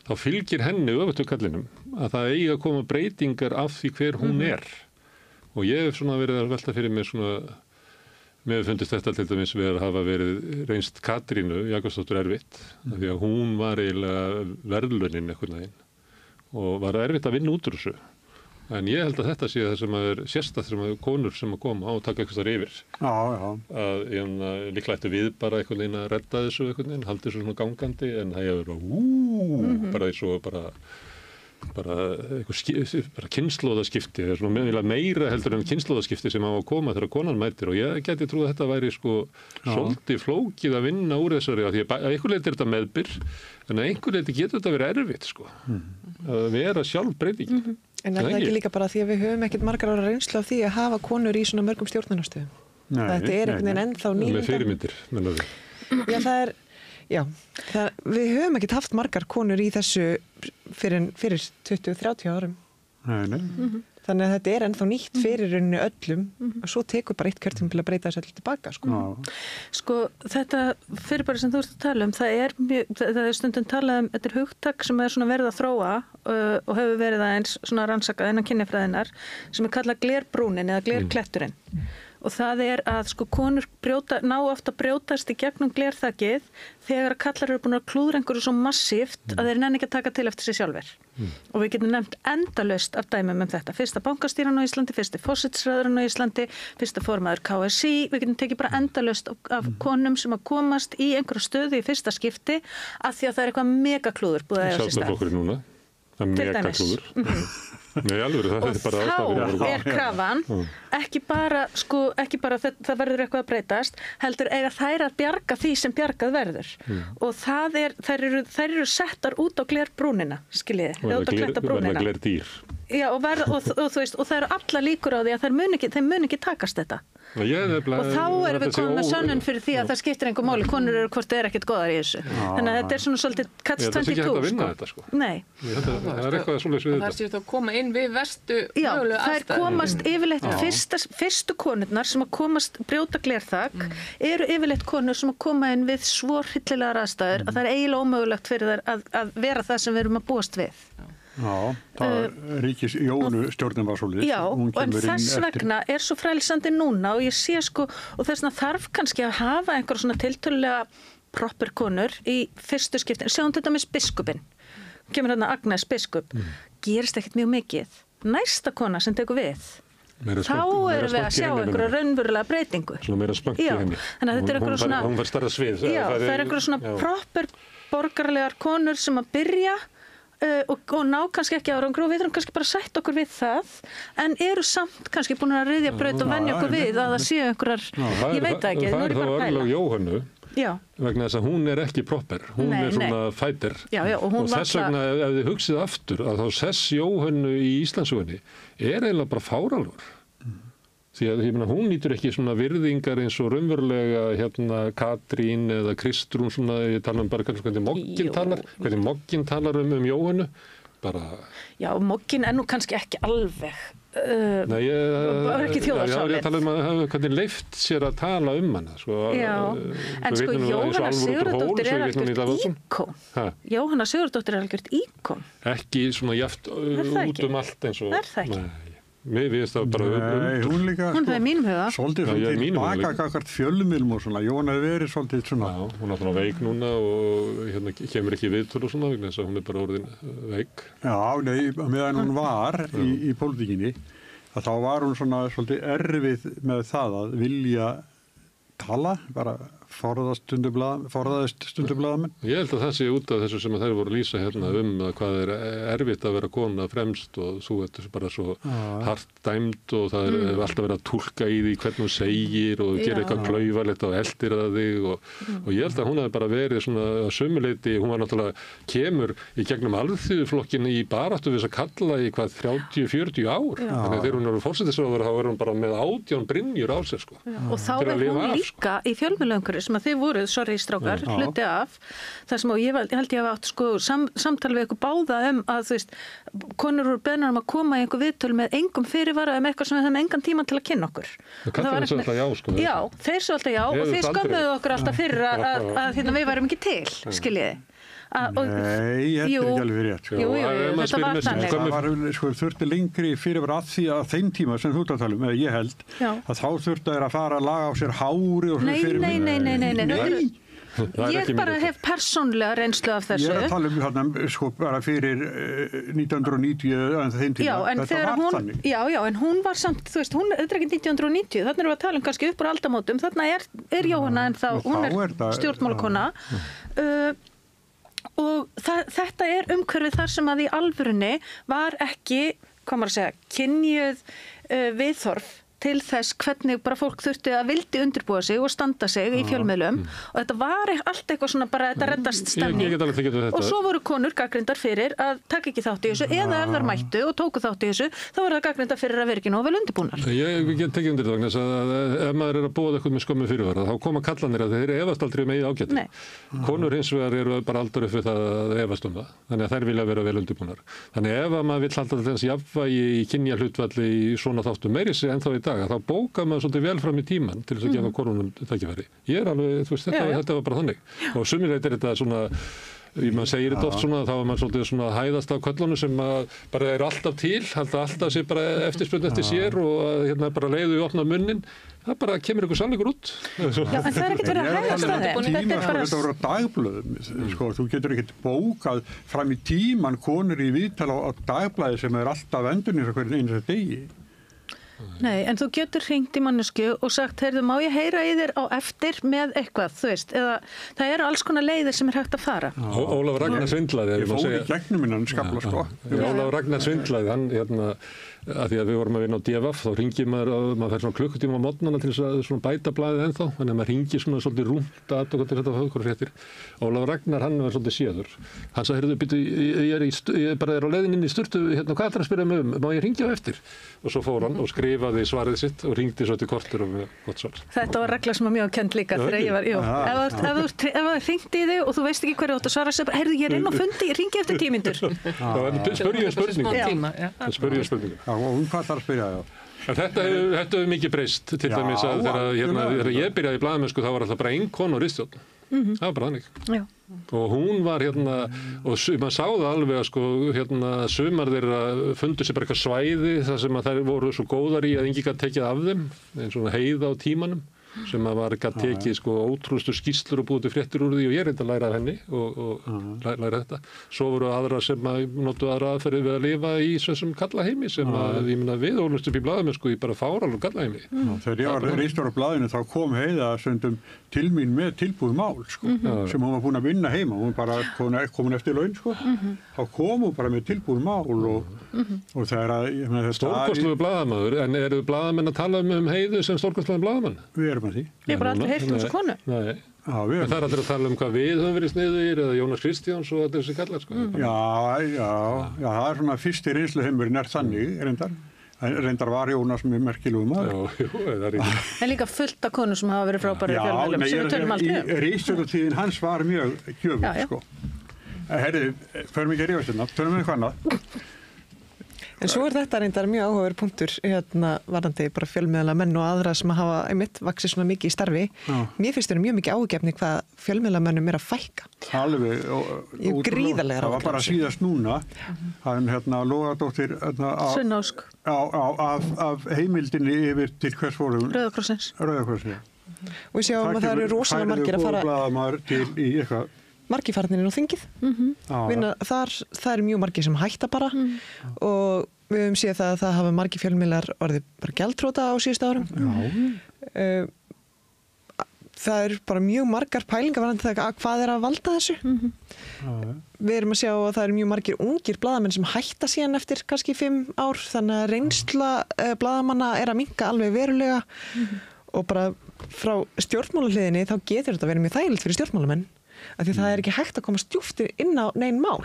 þá fylgir henni öfutu kallinum að það eigi að koma breytingar af því hver hún er. Og ég hef svona verið að velta fyrir mig svona, mér fundist þetta til dæmis við að hafa verið reynst Katrínu Jakobsdóttur erfitt, því að hún var eiginlega verðlaunin einhvern veginn og var erfitt að vinna út úr þessu. En ég held að þetta sé það sem er sérstætt sem að konur sem að koma og taka eitthvað þar yfir. Að líklega ættu við bara einhvern veginn að redda þessu einhvern veginn, haldi þessu svona gangandi, en það hefur bara eins og bara kynslóðaskipti, meira heldur en kynslóðaskipti sem á að koma þegar konan mætir og ég geti trúið að þetta væri sko svolítið flókið að vinna úr þessari því að einhver leiti er þetta meðbyr en að einhver leiti getur þetta verið erfitt sko að vera sjálf breytingin. En er það ekki líka bara því að við höfum ekkert margar ára reynslu af því að hafa konur í svona mörgum stjórnunarstöðum? Þetta er einhvern veginn ennþá nýlunda. Með fyrirmyndir, mennar við. Við höfum ekkert haft margar konur í þessu fyrir 20-30 árum. Nei. Þannig að þetta er ennþá nýtt fyrir rauninni öllum og svo tekur bara eitt kjörtímabil að breyta þessu allir tilbaka. Sko þetta fyrirbæri sem þú ert að tala um, það er stundum talað þetta er hugtak sem er svona verið að þróa og hefur verið aðeins svona rannsakað innan kynjafræðinnar sem er kallað glerbrúnin eða glerkletturinn. Og það er að sko konur ná ofta brjótast í gegnum glerþakið þegar kallar eru búin að klúðra einhverju svo massíft að þeir nenni ekki að taka til eftir sig sjálfir. Og við getum nefnt endalaust af dæmum þetta. Fyrsta bankastýran á Íslandi, fyrsti forsætisráðurinn á Íslandi, fyrsta formaður KSÍ. Við getum tekið bara endalaust af konum sem að komast í einhverju stöðu í fyrsta skipti að því að það er eitthvað megaklúður búið að eiga sér stað. Sjálfstæðisflokkurinn núna. Það er megaklúður. Nei, alveg, það og þá er krafan ekki bara það verður eitthvað að breytast heldur eiga þær að bjarga því sem bjargað verður og þær eru settar út á glerbrúnina skiljiði, út á klettabrúnina verða glerdýr og það eru alla líkur á því að þeim mun ekki takast þetta og þá erum við komið með sönnun fyrir því að það skiptir einhver máli, konur eru hvort er ekkert góðar í þessu þannig að þetta er svona svolítið catch 22 það er ekki hægt að vinna þetta sko nei það er eitthvað svoleiðis við þetta það séu þá að koma inn við verstu mögulegu aðstæður þær komast yfirleitt fyrstu konurnar sem að komast brjóta glerþak eru yfirleitt konur sem að koma inn við svo hryllilegar aðstæður að það er eiginlega ómögulegt fyrir þær að vera það sem við erum að búast við Já, það ríkis Jónu stjórnin var svolítið. Já, en þess vegna er svo frelsandi núna og ég sé sko, og þess vegna þarf kannski að hafa einhver svona tiltölulega proper konur í fyrstu skiptin. Sjáum þetta með biskupinn. Kemur hérna Agnes biskup. Gerist ekkert mjög mikið. Næsta kona sem tekur við. Þá erum við að sjá einhverja raunverulega breytingu. Svona meira spöngt í henni. Þannig að þetta er einhverja svona... Hún var starra svið. Já, það er einhverja svona proper borgarlegar konur sem að byrja og ná kannski ekki árangur og við erum kannski bara sætt okkur við það en eru samt kannski búin að ryðja braut og venja okkur við að það séu einhverjar, ég veit það ekki, nú er ég bara að pæla. Það er þá örlög Jóhannu Já. Vegna þess að hún er ekki proper, hún er svona fighter og þess vegna ef þið hugsið aftur að þá sess Jóhannu í Íslandsugunni er eiginlega bara fáránlegur. Því að ég meina, hún nýtur ekki svona virðingar eins og raunverulega Katrín eða Kristrún svona, ég tala bara hvernig Moggin talar Jóhannu, bara... Já, Moggin er nú kannski ekki alveg, Nei, ekki þjóðarsálið. Ég tala hvernig leift sér að tala hana, sko. Já, en sko Jóhanna Sigurðardóttir er algjört íkon. Jóhanna Sigurðardóttir er algjört íkon. Ekki svona jaft út allt eins og... Er það ekki? Við veist það bara Nei, hún líka hún það er mínum huga svolítið baka kakart fjölumilm og svona Jóhanna hefur verið svolítið svona hún er svona veik núna og kemur ekki viðtöl og svona vegna þess að hún er bara orðin veik meðan hún var í pólitíkinni að þá var hún svona svolítið erfið með það að vilja tala, bara forðaðist stundublaðamenn. Ég held að það sé út af þessu sem þeir voru að lýsa hérna að hvað er erfitt að vera kona fremst og þú ert bara svo hart dæmd og það er alltaf verið að túlka í því hvernig hún segir og gera eitthvað klaufalegt og eldir að þig og ég held að hún hafi bara verið svona að sömuleyti, hún var náttúrulega kemur í gegnum alþýðuflokkin í baráttu við að kalla í hvað 30-40 ár. Þannig að þegar hún eru forsætisráðherra þá er hún bara með 18 brynjur á sér sko. Og þá er hún líka í fjölmiðlaumhverfi sem að þið voruð, strákar, hluti af þar sem ég held ég hafa átt sko samtal við ykkur báða að þú veist, konur voru beðnar að koma í einhver viðtöl með engum fyrirvara eitthvað sem við höfum engan tíma til að kynna okkur. Það kallar þessu alltaf já sko. Já, þeir svo alltaf já og þið skömmuðu okkur alltaf fyrir að við værum ekki til, skiljiði. Nei, ég held ekki alveg rétt. Jú, þetta var þannig. Það var þurfti lengri fyrirvara að því að þeim tíma sem þú ert að tala eða ég held, að þá þurfti þeir að fara að laga á sér hári og svona fyrir Nei. Ég bara hef persónlega reynslu af þessu. Ég er að tala hérna sko bara fyrir 1990 en þeim tíma. Þetta var þannig. Já, en hún var samt, þú veist, þetta er ekki 1990, þarna erum við að tala kannski upp úr aldamótum, þarna er Jóhanna en þá, hún er stjórnmálakona. Og þetta er umhverfið þar sem að í alvörunni var ekki, hvað maður að segja, kynjuð viðhorf til þess hvernig bara fólk þurfti að vildi undirbúa sig og standa sig í fjölmiðlum og þetta var allt eitthvað svona bara þetta reddast stemning og svo voru konur gagnrýndar fyrir að taka ekki þátt í þessu eða ef þær mættu og tóku þátt í þessu þá voru það gagnrýndar fyrir að vera ekki nógu vel undirbúnar. Ég get tekið undir það vegna þess að ef maður er að búa eitthvað með skömmu fyrirvara þá koma kallanir að þeir efast aldrei með ágæti. Konur hins vegar eru bara aldrei upp við það að efast það þannig að þær vilja vera vel undirbúnar. Þannig ef maður vill halda þessi jafnvægi í kynjahlutfalli í svona þáttum meiri sig ennþá í dag þá bókar maður svolítið vel fram í tíman til þess að gefa konunum tækifæri. Ég er alveg, þú veist, þetta var bara þannig. Og sumirleit er þetta svona, maður segir þetta oft svona, þá er maður svolítið svona hæðast á köllunum sem bara eru alltaf til, alltaf sé bara eftirspurn eftir sér og hérna bara leiðu í opna munnin. Það bara kemur ykkur sannleikur út. Já, en það er ekkert verið að hægast að þeim. Þetta voru dagblöðum, sko, þú getur ekkert bókað fram í tíman konur í viðtala á dagblæði sem er alltaf endurnir á hvernig einu degi. Nei, en þú getur hringt í mannesku og sagt, heyrðu, má ég heyra í þér á eftir með eitthvað, þú veist, eða það eru alls konar leiðir sem er hægt að fara. Ólafur Ragnar svindlaði. Ég fór í gegnum innan skafla, sko. Ólafur Ragnar svindlaði, hann, að því að við vorum að vinna á DFF, þá ringir maður fær svona klukkutíma á morgnana til þess að svona bæta blaðið ennþá, þannig að maður ringir svona svolítið rúmt að okkur til þetta höfður fréttir. Ólafur Ragnar, hann var svolítið séður. Hann sagði, heyrðu, býttu, ég bara er á leiðin inn í sturtu, hvað ætlar að spyrja mig má ég hringja á eftir? Og svo fór hann og skrifaði svarið sitt og hringdi svo til kortur og með gott svar. Þetta var regla sem var mjög kennd líka þegar ég var, ef það hringdi í þig og þú veist ekki hverju átt að svara sig, heyrðu, ég er inn á fundi, ég hringi eftir 10 mínútur. Spurningu. Og hvað þarf að spyrja það? Þetta hefur mikið breyst til dæmis að þegar ég byrjaði í blaðamennsku þá var alltaf bara ein kona á ritstjórn. Það var bara þannig. Já. Og hún var hérna, og maður sá það alveg að sko, hérna, sumar þeirra fundu sér bara eitthvað svæði þar sem að þær voru svo góðar í að enginn gat tekið af þeim, eins og heiða á tímanum, sem að var gat tekið sko ótrúlustu skýrslur og búið til fréttir úr því og ég reyndi að læra af henni og læra þetta. Svo voru aðra sem að notu aðra aðferði við að lifa í þessum kallaheimi sem að, ég meina, við ólumst upp í blaðamennsku í bara fáralum kallaheimi. Þegar ég var reistur á blaðinu þá kom Heiða stundum til mín með tilbúið mál sko, sem hún var búin að vinna heima, hún bara komin eftir laun sko, þá kom hún bara með tilbúið mál og það er að stórkostlegur blaðamaður, en eru blaðamenn að tala um Heiðu sem stórkostlegan blaðamann? Við erum að því. Ég bara aldrei heyrt þessu konu. Nei. En það er allir að tala um hvað við höfum verið sniðugir eða Jónas Kristjáns og allir þessi kallar sko. Já, það er svona fyrsti reynsluheimurinn þannig, reyndar var Jónas með merkilegum maður. Já, það er ekki. En líka fullt af konur sem hafa verið frábæri í fjölmiðlum sem við tölum aldrei um. Ritstjórnartíðin hans var mjög gjöfur, sko. Herri, förum ekki að rífast hérna, tölum við eitthvað annað. En svo er þetta reyndar mjög áhugaverð punktur varðandi bara fjölmiðla menn og aðra sem hafa einmitt vaxið svona mikið í starfi. Mér finnst þetta mjög mikið ágefni hvað fjölmiðla mennum er að fækka. Alveg. Gríðarlegar það var bara síðast núna. Hann Lógadóttir Sunna Ósk. Af heimildinni yfir til hvers fórum? Rauðakrossins. Og við sjáum að það eru rosalega margir að fara blaðamaður til í eitthvað. Margir farinir á þingið. Það eru mjög margir sem hætta bara og við höfum séð að það hafa margir fjölmiðlar orðið bara gjaldþrota á síðustu árum. Það eru bara mjög margar pælingar varðandi það hvað er að valda þessu. Við erum að sjá að það eru mjög margir ungir blaðamenn sem hætta síðan eftir kannski 5 ár, þannig að reynsla blaðamanna er að minnka alveg verulega og bara frá stjórnmálahliðinni þá getur þetta verið mjög þægilegt fyrir stjórnmálamenn. Af því það er ekki hægt að koma stjúftir inn á nein mál.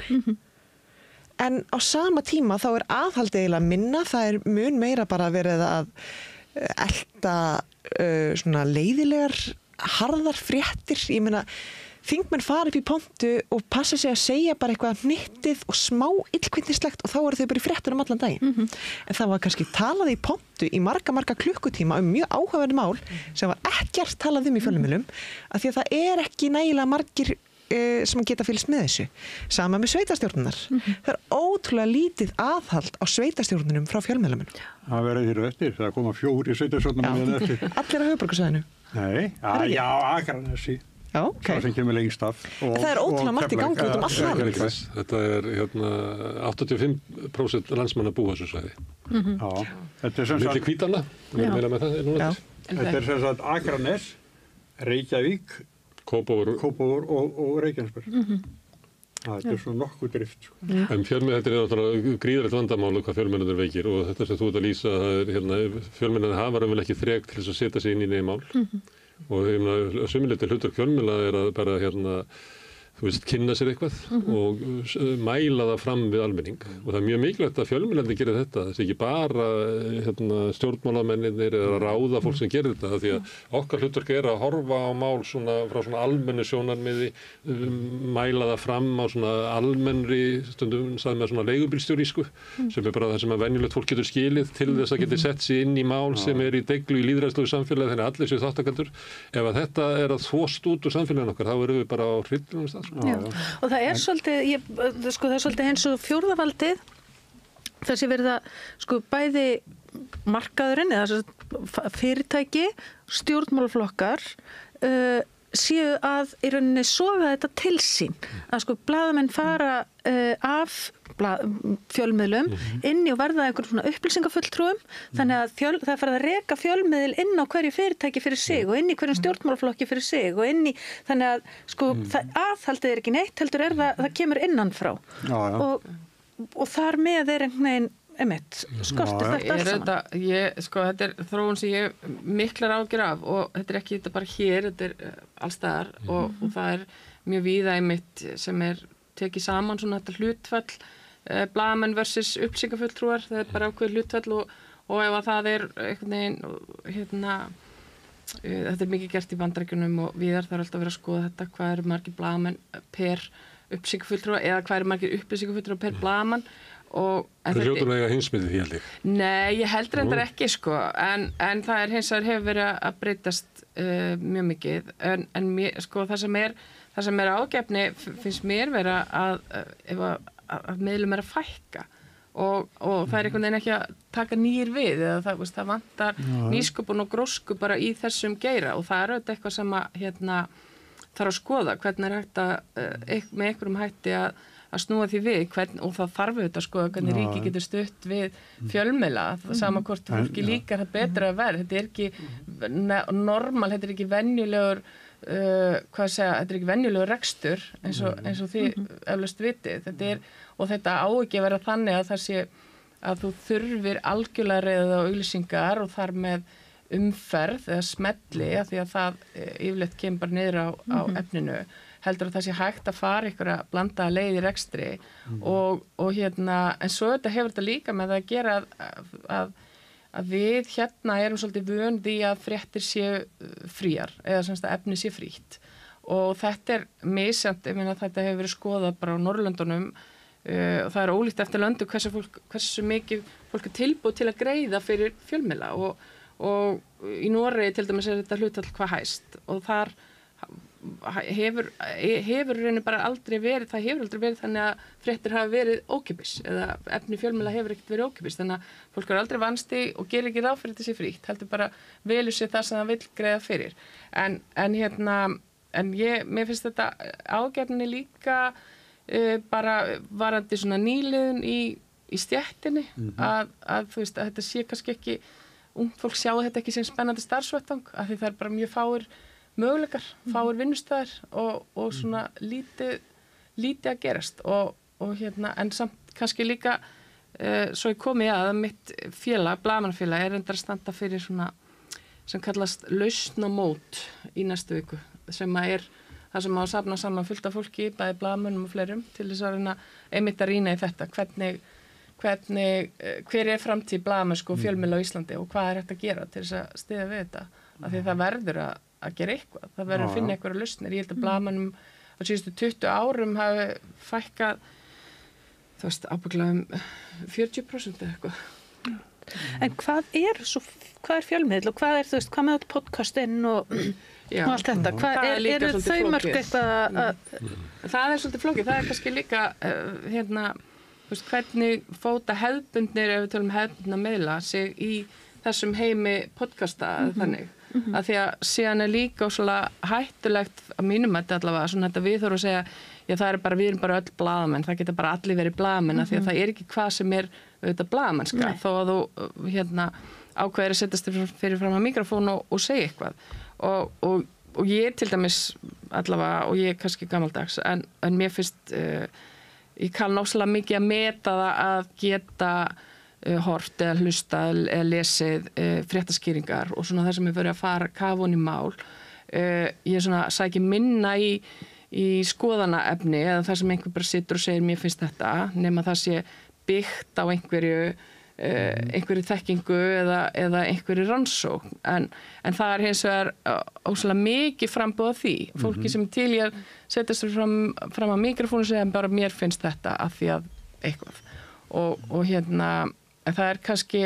En á sama tíma þá er aðhaldið eiginlega minna, það er mun meira bara verið að elta svona leiðilegar, harðar fréttir. Ég meina, þingmenn fara upp í pontu og passa sig að segja bara eitthvað hnittið og smá illkvinnislegt og þá eru þau bara í fréttunum allan daginn. En það var kannski talað í pontu í marga klukkutíma mjög áhugaverð mál sem var ekkert talað í fjölmiðlum af því að það er ekki nægilega margir sem geta fylgst með þessu. Sama með sveitarstjórnunar. Það er ótrúlega lítið aðhald á sveitarstjórnunum frá fjölmiðlum. Það verður þér eftir, það koma 4 sveitarstjórnunum eftir. Allir á höfuðborgarsvæðinu? Nei, já, Akranesi. Já, ok. Það sem kemur lengst af. Það er ótrúlega margt í gangi út allt land. Þetta er 85% landsmanna búa þessu svæði. Já. Þetta er sem sagt milli Hvítanna, við erum meira með það núna. Þetta er sem sagt Akranes, Reykjavík, Kópavogur og Reykjanesbær. Þetta er svo nokkuð drift. En þetta er náttúrulega gríðarlegt vandamálu hvað fjölmiðlarnir veikir og þetta sem þú ert að lýsa, fjölmiðlarnir hafa raunverulega ekki þrek til þess að setja sig inn í neymál. Og sömuleitt hlutur fjölmiðla er að bara kynna sér eitthvað og mæla það fram við almenning og það er mjög mikilvægt að fjölmiðlarnir gera þetta, það sé ekki bara stjórnmálamennir eða ráða fólk sem gerir þetta, því að okkar hlutverk er að horfa á mál frá svona almennu sjónarmiði, mæla það fram á svona almennri stundum sagði með svona leigubílstjórísku sem er bara það sem að venjulegt fólk getur skilið til þess að geti sett sig inn í mál sem er í deglu í lýðræðslegu samfélagi, þannig að allir séu þáttakendur. Ef að þetta er að þvost út úr samfélaginu okkar, þá erum við bara á hryllilegum stað. Og það er svolítið eins og fjórðavaldið þessi verið að bæði markaðurinn eða fyrirtæki, stjórnmálaflokkar séu að í rauninni soga þetta til sín að blaðamenn fara af fjölmiðlum inn í og verða einhverjum svona upplýsingafulltrúum þannig að það er farið að reka fjölmiðl inn á hverju fyrirtæki fyrir sig og inn í hverjum stjórnmálaflokki fyrir sig og inn í þannig að aðhaldið er ekki neitt heldur það kemur innan frá og þar með er einhvern veginn skortir þetta alls saman. Þetta er þróun sem ég miklar ágjur af og þetta er ekki bara hér, þetta er allstaðar og það er mjög víða einmitt sem er tekið saman svona þetta hlutfall blaðamenn versus upplýsingafulltrúar, það er bara ákveð hlutfall og ef að það er einhvern veginn þetta er mikið gert í Bandaríkjunum og víðar það er alltaf verið að skoða þetta hvað eru margir blaðamenn per upplýsingafulltrúa eða hvað eru margir upplýsingafulltrúa per blaðamann Það hljótur að eiga heimsmyndið því held ég. Nei, ég held reyndar ekki sko, en það hins vegar hefur verið að breytast mjög mikið, en mér, sko, það sem er ágefni finnst mér vera að miðlum er að fækka og það er einhvern veginn ekki að taka nýr við eða það vantar nýsköpun og grósku bara í þessum geira og það er auðvitað eitthvað sem að þarf að skoða hvernig er hægt að með einhverjum hætti að snúa því við og það þarf auðvitað að skoða hvernig ríki getur stutt við fjölmiðla, sama hvort fólki líkar það betra að vera, þetta er ekki normal, þetta er ekki venjulegur þetta er ekki venjulegur rekstur eins og þið eflaust vitið, þetta á ekki að vera þannig að það sé að þú þurfir algjörlega reiðið á auglýsingar og þar með umferð eða smelli af því að það yfirleitt kemur bara niður á efninu heldur að það sé hægt að fara ykkur að blanda leið í rekstri og en svo þetta hefur þetta líka með að gera að við erum svolítið vön því að fréttir séu fríar eða semst að efni sé frítt og þetta er misjant, ég meina þetta hefur verið skoðað bara á Norðurlöndunum og það er ólíkt eftir löndu hversu mikið fólk er tilbúið til að greiða fyrir fjölmiðla og í Noregi til dæmis er þetta hlutfall hvað hæst og þar hefur reyni bara aldrei verið þannig að fréttir hafa verið ókeypis eða efni fjölmiðla hefur ekkert verið ókeypis þannig að fólk er aldrei vansti og gerir ekki ráð fyrir þetta sé frítt, heldur bara velur sér það sem það vill greiða fyrir en mér finnst þetta ágefni líka bara varandi svona nýliðun í stéttinni að þú veist að þetta sé kannski ekki ungt fólk sjá þetta ekki sem spennandi starfsvettvang af því það er bara mjög fáir möguleikar, fáir vinnustæðir og svona lítið að gerast og en samt kannski líka svo ég komi að mitt félag, blaðamannafélag er reyndar að standa fyrir svona sem kallast lausnamót í næstu viku sem er það sem á að safna saman fullt af fólki, bæði blaðamönnum og fleirum til þess að reyna einmitt að rýna í þetta hver er framtíð blaðamennsku og fjölmiðla á Íslandi og hvað er hægt að gera til þess að styðja við þetta af því það verður að gera eitthvað það verður að finna einhverja lausnir ég held að blaðamönnum á síðustu 20 árum hafi fækkað þú veist ábygglega 40% eða eitthvað En hvað er fjölmiðl og hvað er þú veist hvað með þetta podcastinn og allt þetta hvað eru þau mörg eitthvað Það er svolítið flókið það er kannski líka hvernig fóta hefðbundnir ef við tölum hefðbundna miðla sig í þessum heimi podcasta þannig að því að síðan er líka ósvöldlega hættulegt að mínum að þetta allavega svona þetta við þurfum að segja við erum bara öll blaðamenn það geta bara allir verið blaðamenn af því að það er ekki hvað sem er auðvitað blaðamennska þó að þú ákveðir að setjast fyrir fram að mikrofón og segja eitthvað og ég til dæmis allavega og ég er kannski gamaldags en mér finnst ég kann ósvöldlega mikið að meta það að geta hort eða hlusta eða lesið fréttaskýringar og svona það sem er verið að fara kafun í mál ég svona sæki minna í skoðanaefni eða það sem einhver bara situr og segir mér finnst þetta nema það sé byggt á einhverju þekkingu eða einhverju rannsókn en það er hins vegar ósvöldlega mikið frambúð af því fólki sem til ég setja sér fram að mikrofónu segja bara mér finnst þetta af því að eitthvað og það er kannski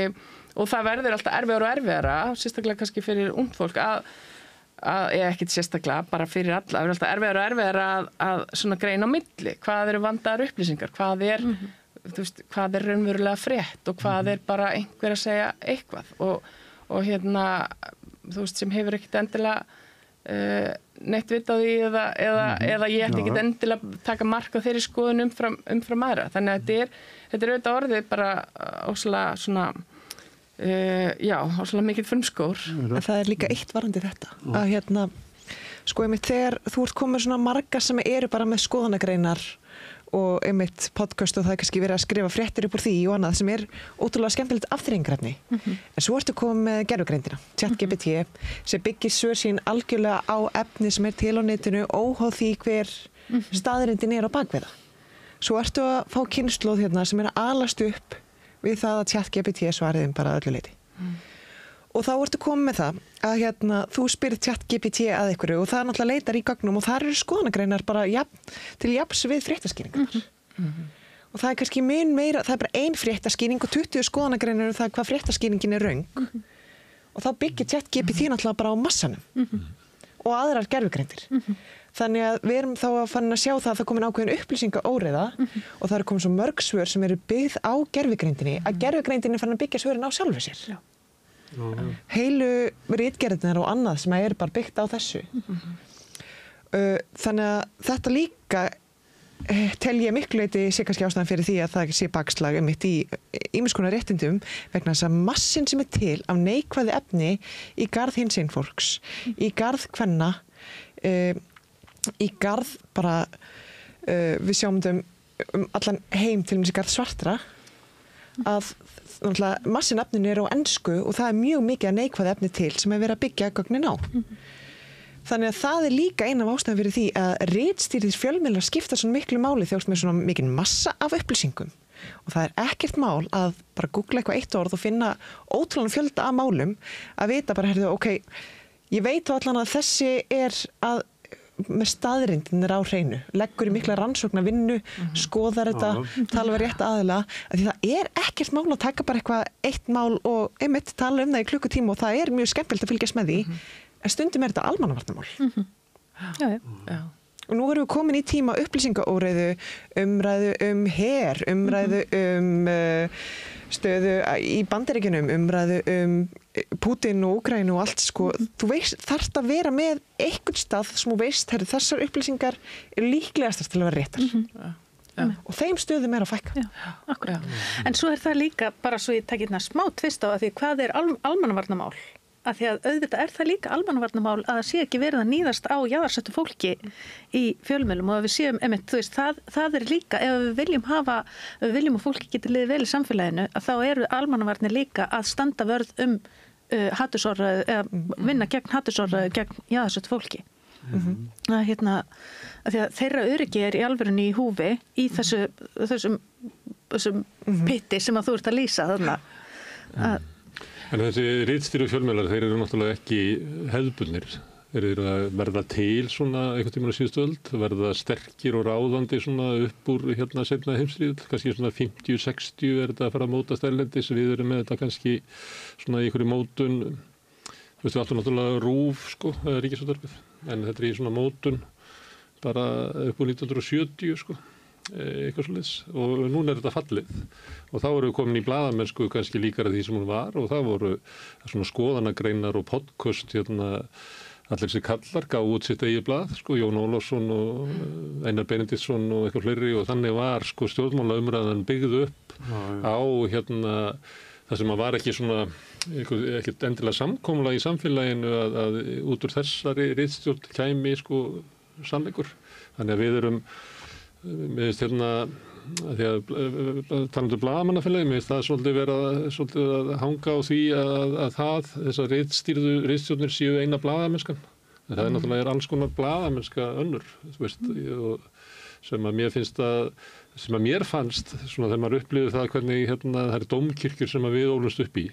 og það verður alltaf erfiðara og erfiðara sérstaklega kannski fyrir ungt fólk að ekkert sérstaklega bara fyrir alla það verður alltaf erfiðara og erfiðara að svona greina á milli hvað eru vandaðar upplýsingar hvað er hvað er raunverulega frétt og hvað er bara einhver að segja eitthvað og þú veist sem hefur ekkert endilega neitt vit á því eða ég ætti ekkert endilega taka mark á þeirri skoðun umfram aðra þannig að þetta er auðvitað orðið bara ósvöldlega svona ósvöldlega mikið frumskór Það er líka eitt varandi þetta að sko einmitt þegar þú ert komið svona margar sem eru bara með skoðanagreinar og einmitt podcast og það er kannski verið að skrifa fréttir upp úr því og annað sem er ótrúlega skemmtilegt afþreyingarefni en svo ertu komið með gervigreindina ChatGPT sem byggir svör sín algjörlega á efni sem er til á netinu óháð því hver staðrindin er á bakveða svo ertu að fá kynslóð sem er að alast upp við það að ChatGPT svariðum bara öllu leyti og þá ertu komið með það að þú spyrir ChatGPT að einhverju og það náttúrulega leitar í gögnum og þar eru skoðanagreinar bara til jafns við fréttaskýringar og og það kannski mun meira, það bara ein fréttaskýring og 20 skoðanagreinar það hvað fréttaskýringin röng og þá byggir ChatGPT náttúrulega bara á massanum og aðrar gervigreindir. Þannig að við erum þá að fann að sjá það að það komin ákveðin upplýsingaóreiða og það eru komin svo mörg svör sem eru byggð á gervigreindinni að gervigreindinni fann að byggja svörin á sjálfu sér. Já. Heilu ritgerðirnar og annað sem er bara byggt á þessu. Þannig að þetta líka tel ég miklu leyti sé kannski ástæðan fyrir því að það sé bakslag mitt í ýmiss konar réttindum vegna þess að massin sem til af neikvæði efni í garð hinsegin fólks, í garð kvenna, í garð bara við sjáum allan heim til þessi garð svartra að massin efnin á ensku og það mjög mikið að neikvæði efni til sem verið að byggja gögnin á. Þannig að það líka eina af ástæðan fyrir því að ritstýrðir fjölmiðlar skipta svona miklu máli þegar með svona mikinn massa af upplýsingum og það ekkert mál að bara googla eitthvað eitt orð og finna ótrúlega fjölda af málum að vita bara, ok, ég veit þá allan að þessi að með staðrindin á hreinu, leggur í mikla rannsóknarvinnu, skoðar þetta, tala við rétt aðila, að því það ekkert mál að taka bara eitthvað eitt mál og einmitt tala það í klukkutíma og það mjög skemmtilegt að fylgjast með því, en stundum þetta almannavarnamál. Já. Og nú erum við komin í tíma upplýsingaóreiðu, umræðu her, umræðu stöðu í Bandaríkjunum, umræðu Pútín og Úkraínu og allt sko. Þú þarft að vera með einhvern stað sem þú veist, þessar upplýsingar líklegastar til að vera réttar. Og þeim stöðum að fækka. Já, akkurat. En svo það líka, bara svo ég takk hérna smá tvist á að því hvað almannavarnamál? Að því að auðvitað það líka almannavarnamál að það sé ekki verið að níðast á jaðarsettu fólki í fjölmiðlum og að við séum, þú veist, það líka, ef við viljum að fólki geti liðið vel í samfélaginu, að þá eru almannavarnir líka að standa vörð hatursorðræðu, eða vinna gegn hatursorðræðu gegn jaðarsettu fólki. Að því að þeirra öryggi í alvörunni í húfi í þessum pitti sem að þú ert að lýsa þarna. En þessi ritstýru fjölmiðlar, þeir eru náttúrulega ekki hefðbundnir. Þeir eru að verða til svona einhvern tímann á síðustu öld, verða sterkir og ráðandi svona upp úr seinna heimsstríð, kannski svona 50-60 þetta að fara að mótast erlendis, við erum með þetta kannski svona í einhverju mótun, þú veist við áttum náttúrulega RÚV sko, Ríkisútvarpið, en þetta í svona mótun bara upp úr 1970 sko. Eitthvað svoleiðis og núna þetta fallið og þá erum við komin í blaðamennsku kannski líkara því sem hún var og það voru svona skoðanagreinar og podcast allir þessi kallar gáðu út sitt eigið blað sko, Jón Ólafsson og Einar Benediktsson og eitthvað fleiri og þannig var sko stjórnmálaumræðan byggð upp á það sem var ekki svona ekkert endilega samkomulag í samfélaginu að út úr þessari ritstjórn kæmi sko sannleikur, þannig að við erum mér finnst því að talandi blaðamannafélagi, mér finnst það svolítið að hanga á því að þessar ritstjórnir séu eina blaðamennskan. En það náttúrulega alls konar blaðamennska önnur, þú veist, sem að mér fannst, svona þegar maður upplifði það hvernig það eru dómkirkjur sem við ólumst upp í,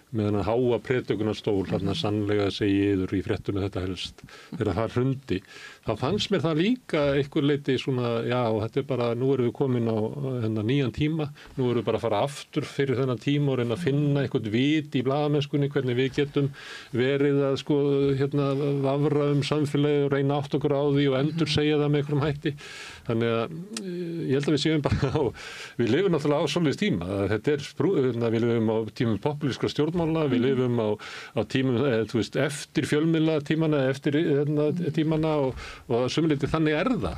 með hann háa predikunnarstól, sannlega segi yður í fréttunum þetta helst, þegar það hrundi. Þá fannst mér það líka einhver leiti svona, já, þetta bara, nú erum við komin á nýjan tíma, nú erum við bara að fara aftur fyrir þennan tíma og reyna að finna eitthvað vit í blaðamennskunni, hvernig við getum verið að sko, vafra samfélagi og reyna átt okkur á því og endur segja það með einhverjum hætti. Þannig að ég held að við séum bara á, við lifum náttúrulega á svoleiðis tíma, þetta við lifum á tímum populískra stjórnmála, við lifum á tímum, þú veist, eftir fjölmiðla tímana, eftir tímana og sumleiti þannig það.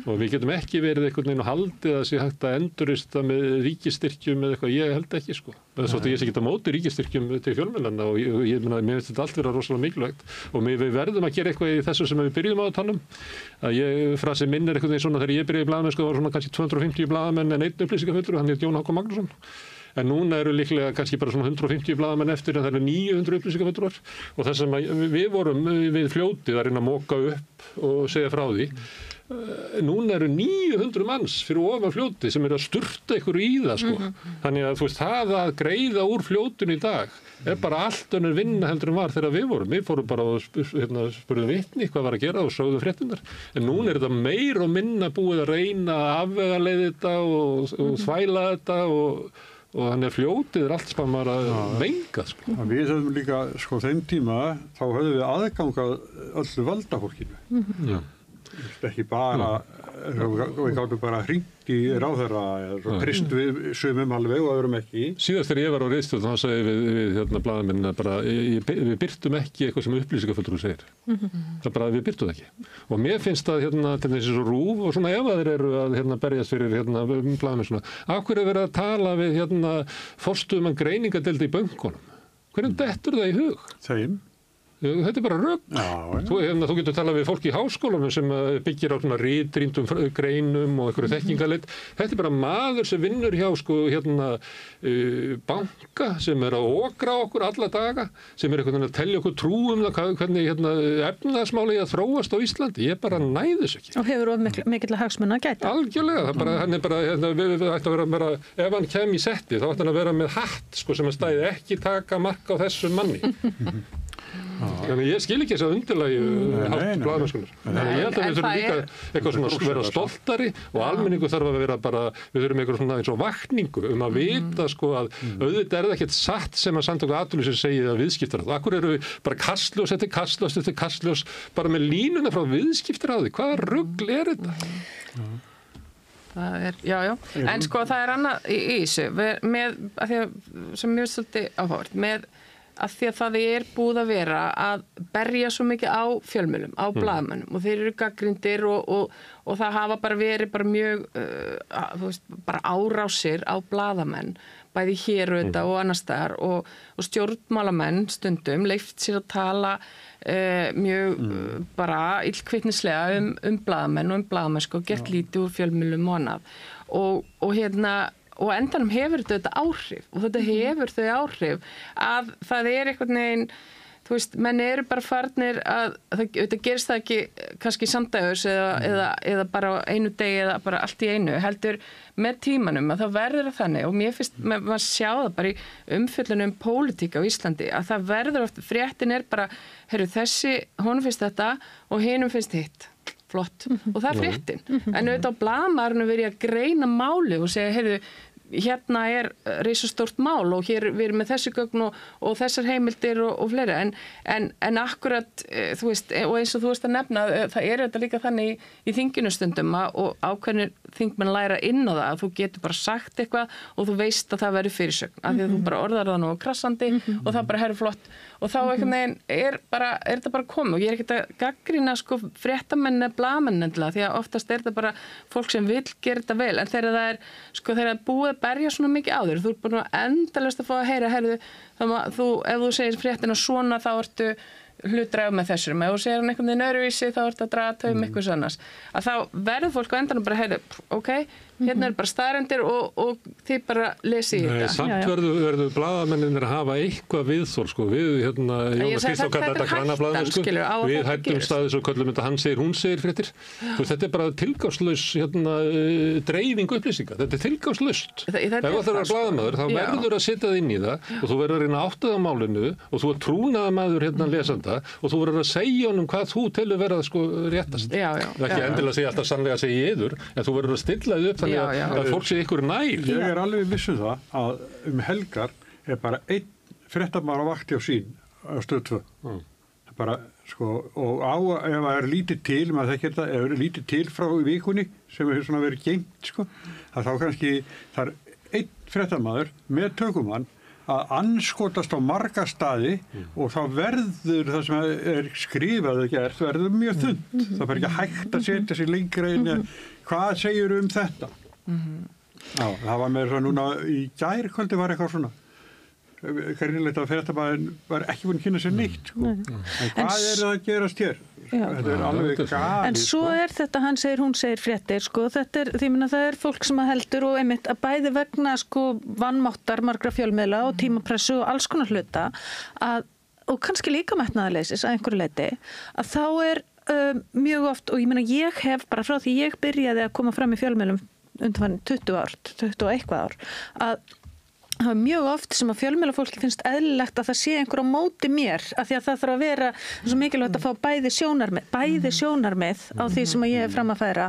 Og við getum ekki verið einhvern veginn og haldið að sé hægt að endurista með ríkisstyrkjum eða eitthvað, ég held ekki sko. Það er svolítið ég sé ekki að móti ríkisstyrkjum til fjölmiðlana og ég meina, mér finnst þetta allt vera rosalega mikilvægt og við verðum að gera eitthvað í þessu sem við byrjum á að tala að frasi minn einhvern veginn svona þegar ég byrjaði í blaðamennsku, það var svona kannski 250 blaðamenn en einn upplýsingafulltrúi, hann hét Jón Hákon Magnússon. En núna eru líklega kannski bara svona 150 blaðamenn eftir en það eru 900 upplýsingafulltrúar og þess að við fljótið að reyna að moka upp og segja frá því núna eru 900 manns fyrir ofan fljótið sem eru að sturta ykkur í það sko. Þannig að þú veist, það að greiða úr fljótinu í dag bara allt önnur vinna heldur en var þegar við vorum. Við fórum bara og spurðum vitni hvað var að gera og sögðum fréttirnar. En núna þetta meir og minna búið að reyna að afvegaleiða þetta og þvæla þetta og þannig að fljótið allt spamar að venga sko. Við höfum líka, sko, þeim tíma þá höfum við aðgangað öllu valdafólkinu. Já. Ekki bara, við gáttum bara hringt í ráðherra eða trist við sumum alveg og öðrum ekki. Síðast þegar ég var á ritstjórn þá sagði við blaðamennina bara við birtum ekki eitthvað sem upplýsingafulltrúi segir. Það bara við birtum það ekki. Og mér finnst að til þessi svo RÚV og svona ef að þeir eru að berjast fyrir blaðamenn svona. Af hverju verið að tala við forstöðumann greiningadeild í bönkunum? Hvernig dettur það í hug? Þeim. Þetta bara rögg. Þú getur talað við fólk í háskólanum sem byggir á svona ritrýndum greinum og einhverju þekkingarleit. Þetta bara maður sem vinnur hjá banka sem að okra okkur alla daga, sem einhvern veginn að telja okkur trú það hvernig efnahagsmálið að þróast á Íslandi. Ég bara næði þessu ekki. Og hefur of mikill hagsmuna að gæta. Algjörlega. Hann við ætti að vera, ef hann kem í setti, þá ætti hann að vera með hatt sem að stæði ekki taka mark á þessum manni. Þannig ég skil ekki þess að undirlagi hátt blaðamennskunar. Ég held að við þurfum líka eitthvað svona að vera stoltari og almenningu þarf að vera bara, við þurfum eitthvað svona eins og vakningu að vita að auðvitað það ekkert satt sem að Samtök atvinnulífsins segið að viðskiptaráð. Akkur eru við bara kastljós eftir kastljós bara með línuna frá viðskiptaráði. Hvaða rugl þetta? Það já. En það annað í þessu með, að því að sem mjög svolítið áhugavert, með að því að það búið að vera að berja svo mikið á fjölmiðlum, á blaðamönnum og þeir eru gagnrýndir og það hafa bara verið bara mjög, bara árásir á blaðamenn, bæði hér og annars staðar og stjórnmálamenn stundum leyft sér að tala mjög bara illkvittnislega blaðamenn og blaðamennsku og gert lítið úr fjölmiðlum og annað og endanum hefur þetta áhrif og þetta hefur þau áhrif að það einhvern veginn, þú veist, menn eru bara farnir að þetta gerist það ekki kannski samdægurs eða bara einu degi eða bara allt í einu, heldur með tímanum að það verður að þannig og mér finnst, maður sjá það bara í umfjöllunum pólitík á Íslandi að það verður oft, fréttin bara, honum finnst þetta og hinum finnst hitt. Flott. Og það fréttin. En auðvitað á blaðamaðurinn verið að greina máli og segja, hérna risastórt mál og hér við erum með þessi gögn og þessar heimildir og fleira. En akkurat, þú veist, og eins og þú veist að nefna, það þetta líka þannig í þinginu stundum og ákveðnir þingmenn læra inn á það að þú getur bara sagt eitthvað og þú veist að það verður fyrirsögn. Af því að þú bara orðar það nú krassandi og það bara flott. Og þá einhvern veginn þetta bara komið og ég ekkert að gagnrýna fréttamenn eða blaðamenn endilega því að oftast þetta bara fólk sem vill gera þetta vel en þegar það þegar búið að berja svona mikið á þér þú búin að endalaust að fá að heyra ef þú segir fréttina svona þá ertu hlutdræg með þessum ef þú segir hann einhvern veginn öðruvísi þá ertu að draga taum eitthvað annars að þá verður fólk á endanum bara ok, hérna bara staðrendir og þið bara lesið í þetta. Samt verður blaðamennir að hafa eitthvað viðþór við Jónas Kristó kallar þetta granna blaðamennsku við hættum staðið svo köllum þetta hann segir, hún segir fréttir þetta bara tilgangslaus dreifing upplýsinga, þetta tilgangslaust ef það er að blaðamaður þá verður að setja það inn í það og þú verður að reyna áttað á málinu og þú er trúnaðarmaður lesanda og þú verður að segja honum hvað þú telur verða réttast ekki endilega að segja alltaf sannlega að segja yður en þú verður að stilla þið upp þannig að fólk sé ykkur nær. Ég alveg viss það að helgar bara einn fréttamaður á vakti á sín á Stöð 2. Bara, og ef það lítið til, maður þekkir þetta, ef það lítið til frá vikunni sem svona verið geymt, þá kannski það einn fréttamaður með tökumann að anskotast á marga staði og þá verður það sem skrifað eða gert verður mjög þunnt. Það er ekki hægt að setja sig lengra inn hvað segir þetta? Já, það var með svona núna í gærkvöldi var eitthvað svona greinilegt að fréttamaðurinn var ekki búinn að kynna sér neitt en hvað það að gerast hér? Þetta alveg galið. En svo þetta hann segir, hún segir fréttir þetta það fólk sem heldur og einmitt að bæði vegna vanmáttar margra fjölmiðla og tímapressu og alls konar hluta og kannski líka metnaðarleysis að einhverju leyti að þá mjög oft, og ég meina ég hef bara frá því ég byrjaði að koma fram í fjölmiðlum undanfarin 20 og eitthvað ár, að það er mjög oft sem að fjölmiðlafólki finnst eðlilegt að það sé einhver á móti mér, af því að það þarf að vera svo mikilvægt að fá bæði sjónarmið á því sem að ég er fram að færa,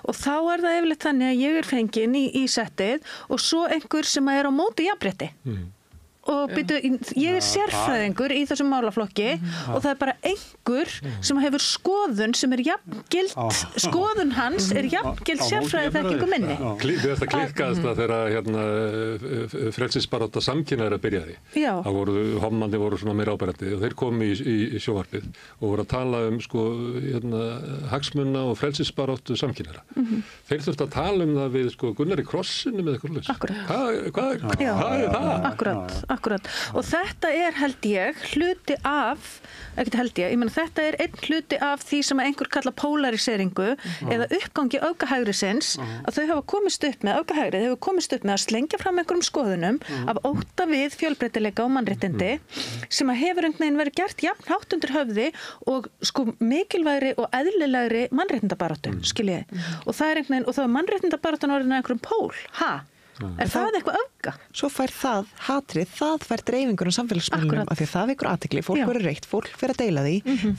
og þá er það yfirleitt þannig að ég er fengin í settið og svo einhver sem er á móti jafnrétti. Og byrju, ég er sérfræðingur í þessum málaflokki og það er bara einhver sem hefur skoðun sem er jafngild, skoðun hans er jafngild sérfræðiþekkingu minni. Þetta klikkaðist það þegar frelsisbarátta samkynhneigðra byrjaði. Hommandi voru svona meira áberandi og þeir komu í sjónvarpið og voru að tala hagsmuna og frelsisbaráttu samkynhneigðra. Þeir þurftu að tala það við Gunnar í Krossinum eða eitthvað laus. Hvað er það? Akkurat. Og þetta er held ég hluti af, ég meina þetta er einn hluti af því sem einhver kalla polariseringu eða uppgangi öfgahægrisins, að þau hafa komist upp með, öfgahægrið hefur komist upp með að slengja fram einhverjum skoðunum af ótta við fjölbreytileika og mannréttindi sem að hefur einhvern veginn verið gert jafn hátt undir höfði og mikilvægri og eðlilegri mannréttindabaráttu, skiljiði. Og það er einhvern veginn, og þá er mannréttindabaráttan orðin að einhverjum pól, Er það eitthvað öfga? Svo fær það hatrið, það fær dreifingur á samfélagsmiðlum af því að það vekur athygli, fólk verður reitt, fólk fer að deila því,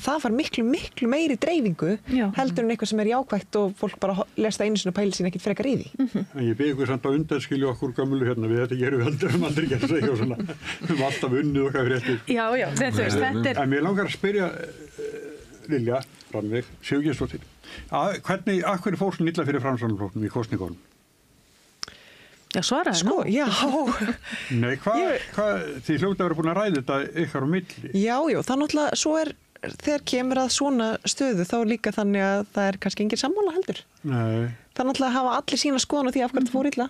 það fær miklu meiri dreifingu heldur en eitthvað sem er jákvætt og fólk bara lesta einu sinni og pæli sín ekkert frekar í því. En ég bið ykkur samt að undanskilja okkur gömlu hérna, við þetta gerum við aldrei gert að segja og svona, við alltaf unnið okkar fréttir. Já, þetta er... En mér langar að spyrja Lilja Rannveig Sigurgeirsdóttir, hvernig fór svona illa fyrir Framsóknarflokknum í kosningunum? Já, svaraði sko, já. Nei, þið hljóta að vera búin að ræða þetta ykkar á milli. Já, það náttúrulega, svo þegar kemur að svona stöðu þá líka þannig að það er kannski engin sammála heldur. Nei. Það náttúrulega hafa allir sína skoðun á því af hvernig það fór illa.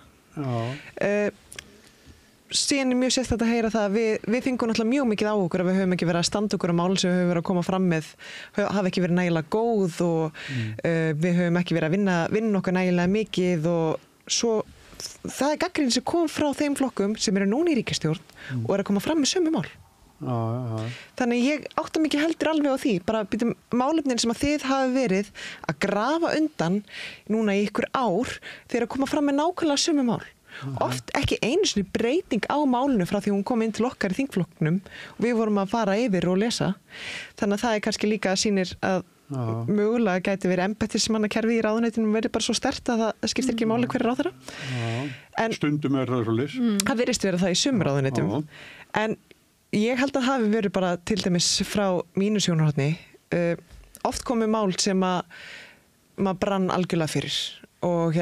Síðan er mjög sérstætt að heyra það að við fengum náttúrulega mjög mikið á okkur að við höfum ekki verið að standa okkur á mál sem við höfum verið að koma fram með, hafa ekki verið nægilega góð og við höfum ekki verið að vinna okkur nægilega mikið og svo það er gagnrýni sem kom frá þeim flokkum sem eru núna í ríkisstjórn og eru að koma fram með sömu mál. Þannig ég átta mikið heldur alveg á því, bara málefnin sem að þið hafi verið að grafa undan núna í ykkur ár þegar að koma fram með nákvæmlega sömu mál. Oft ekki einu sinni breyting á málinu frá því hún kom inn til okkar í þingflokknum og við vorum að fara yfir og lesa. Þannig að það er kannski líka sýnir að mögulega gæti verið embættismannakerfi í ráðuneytinu verið bara svo sterkt að það skiptir ekki máli hver ráðherra. En stundum er það svoleiðis. Það virðist vera það í sumum ráðuneytum. En ég held að það hafi verið bara til dæmis frá mínu sjónarhorni oft komið mál sem að maður brann algjörlega fyrir og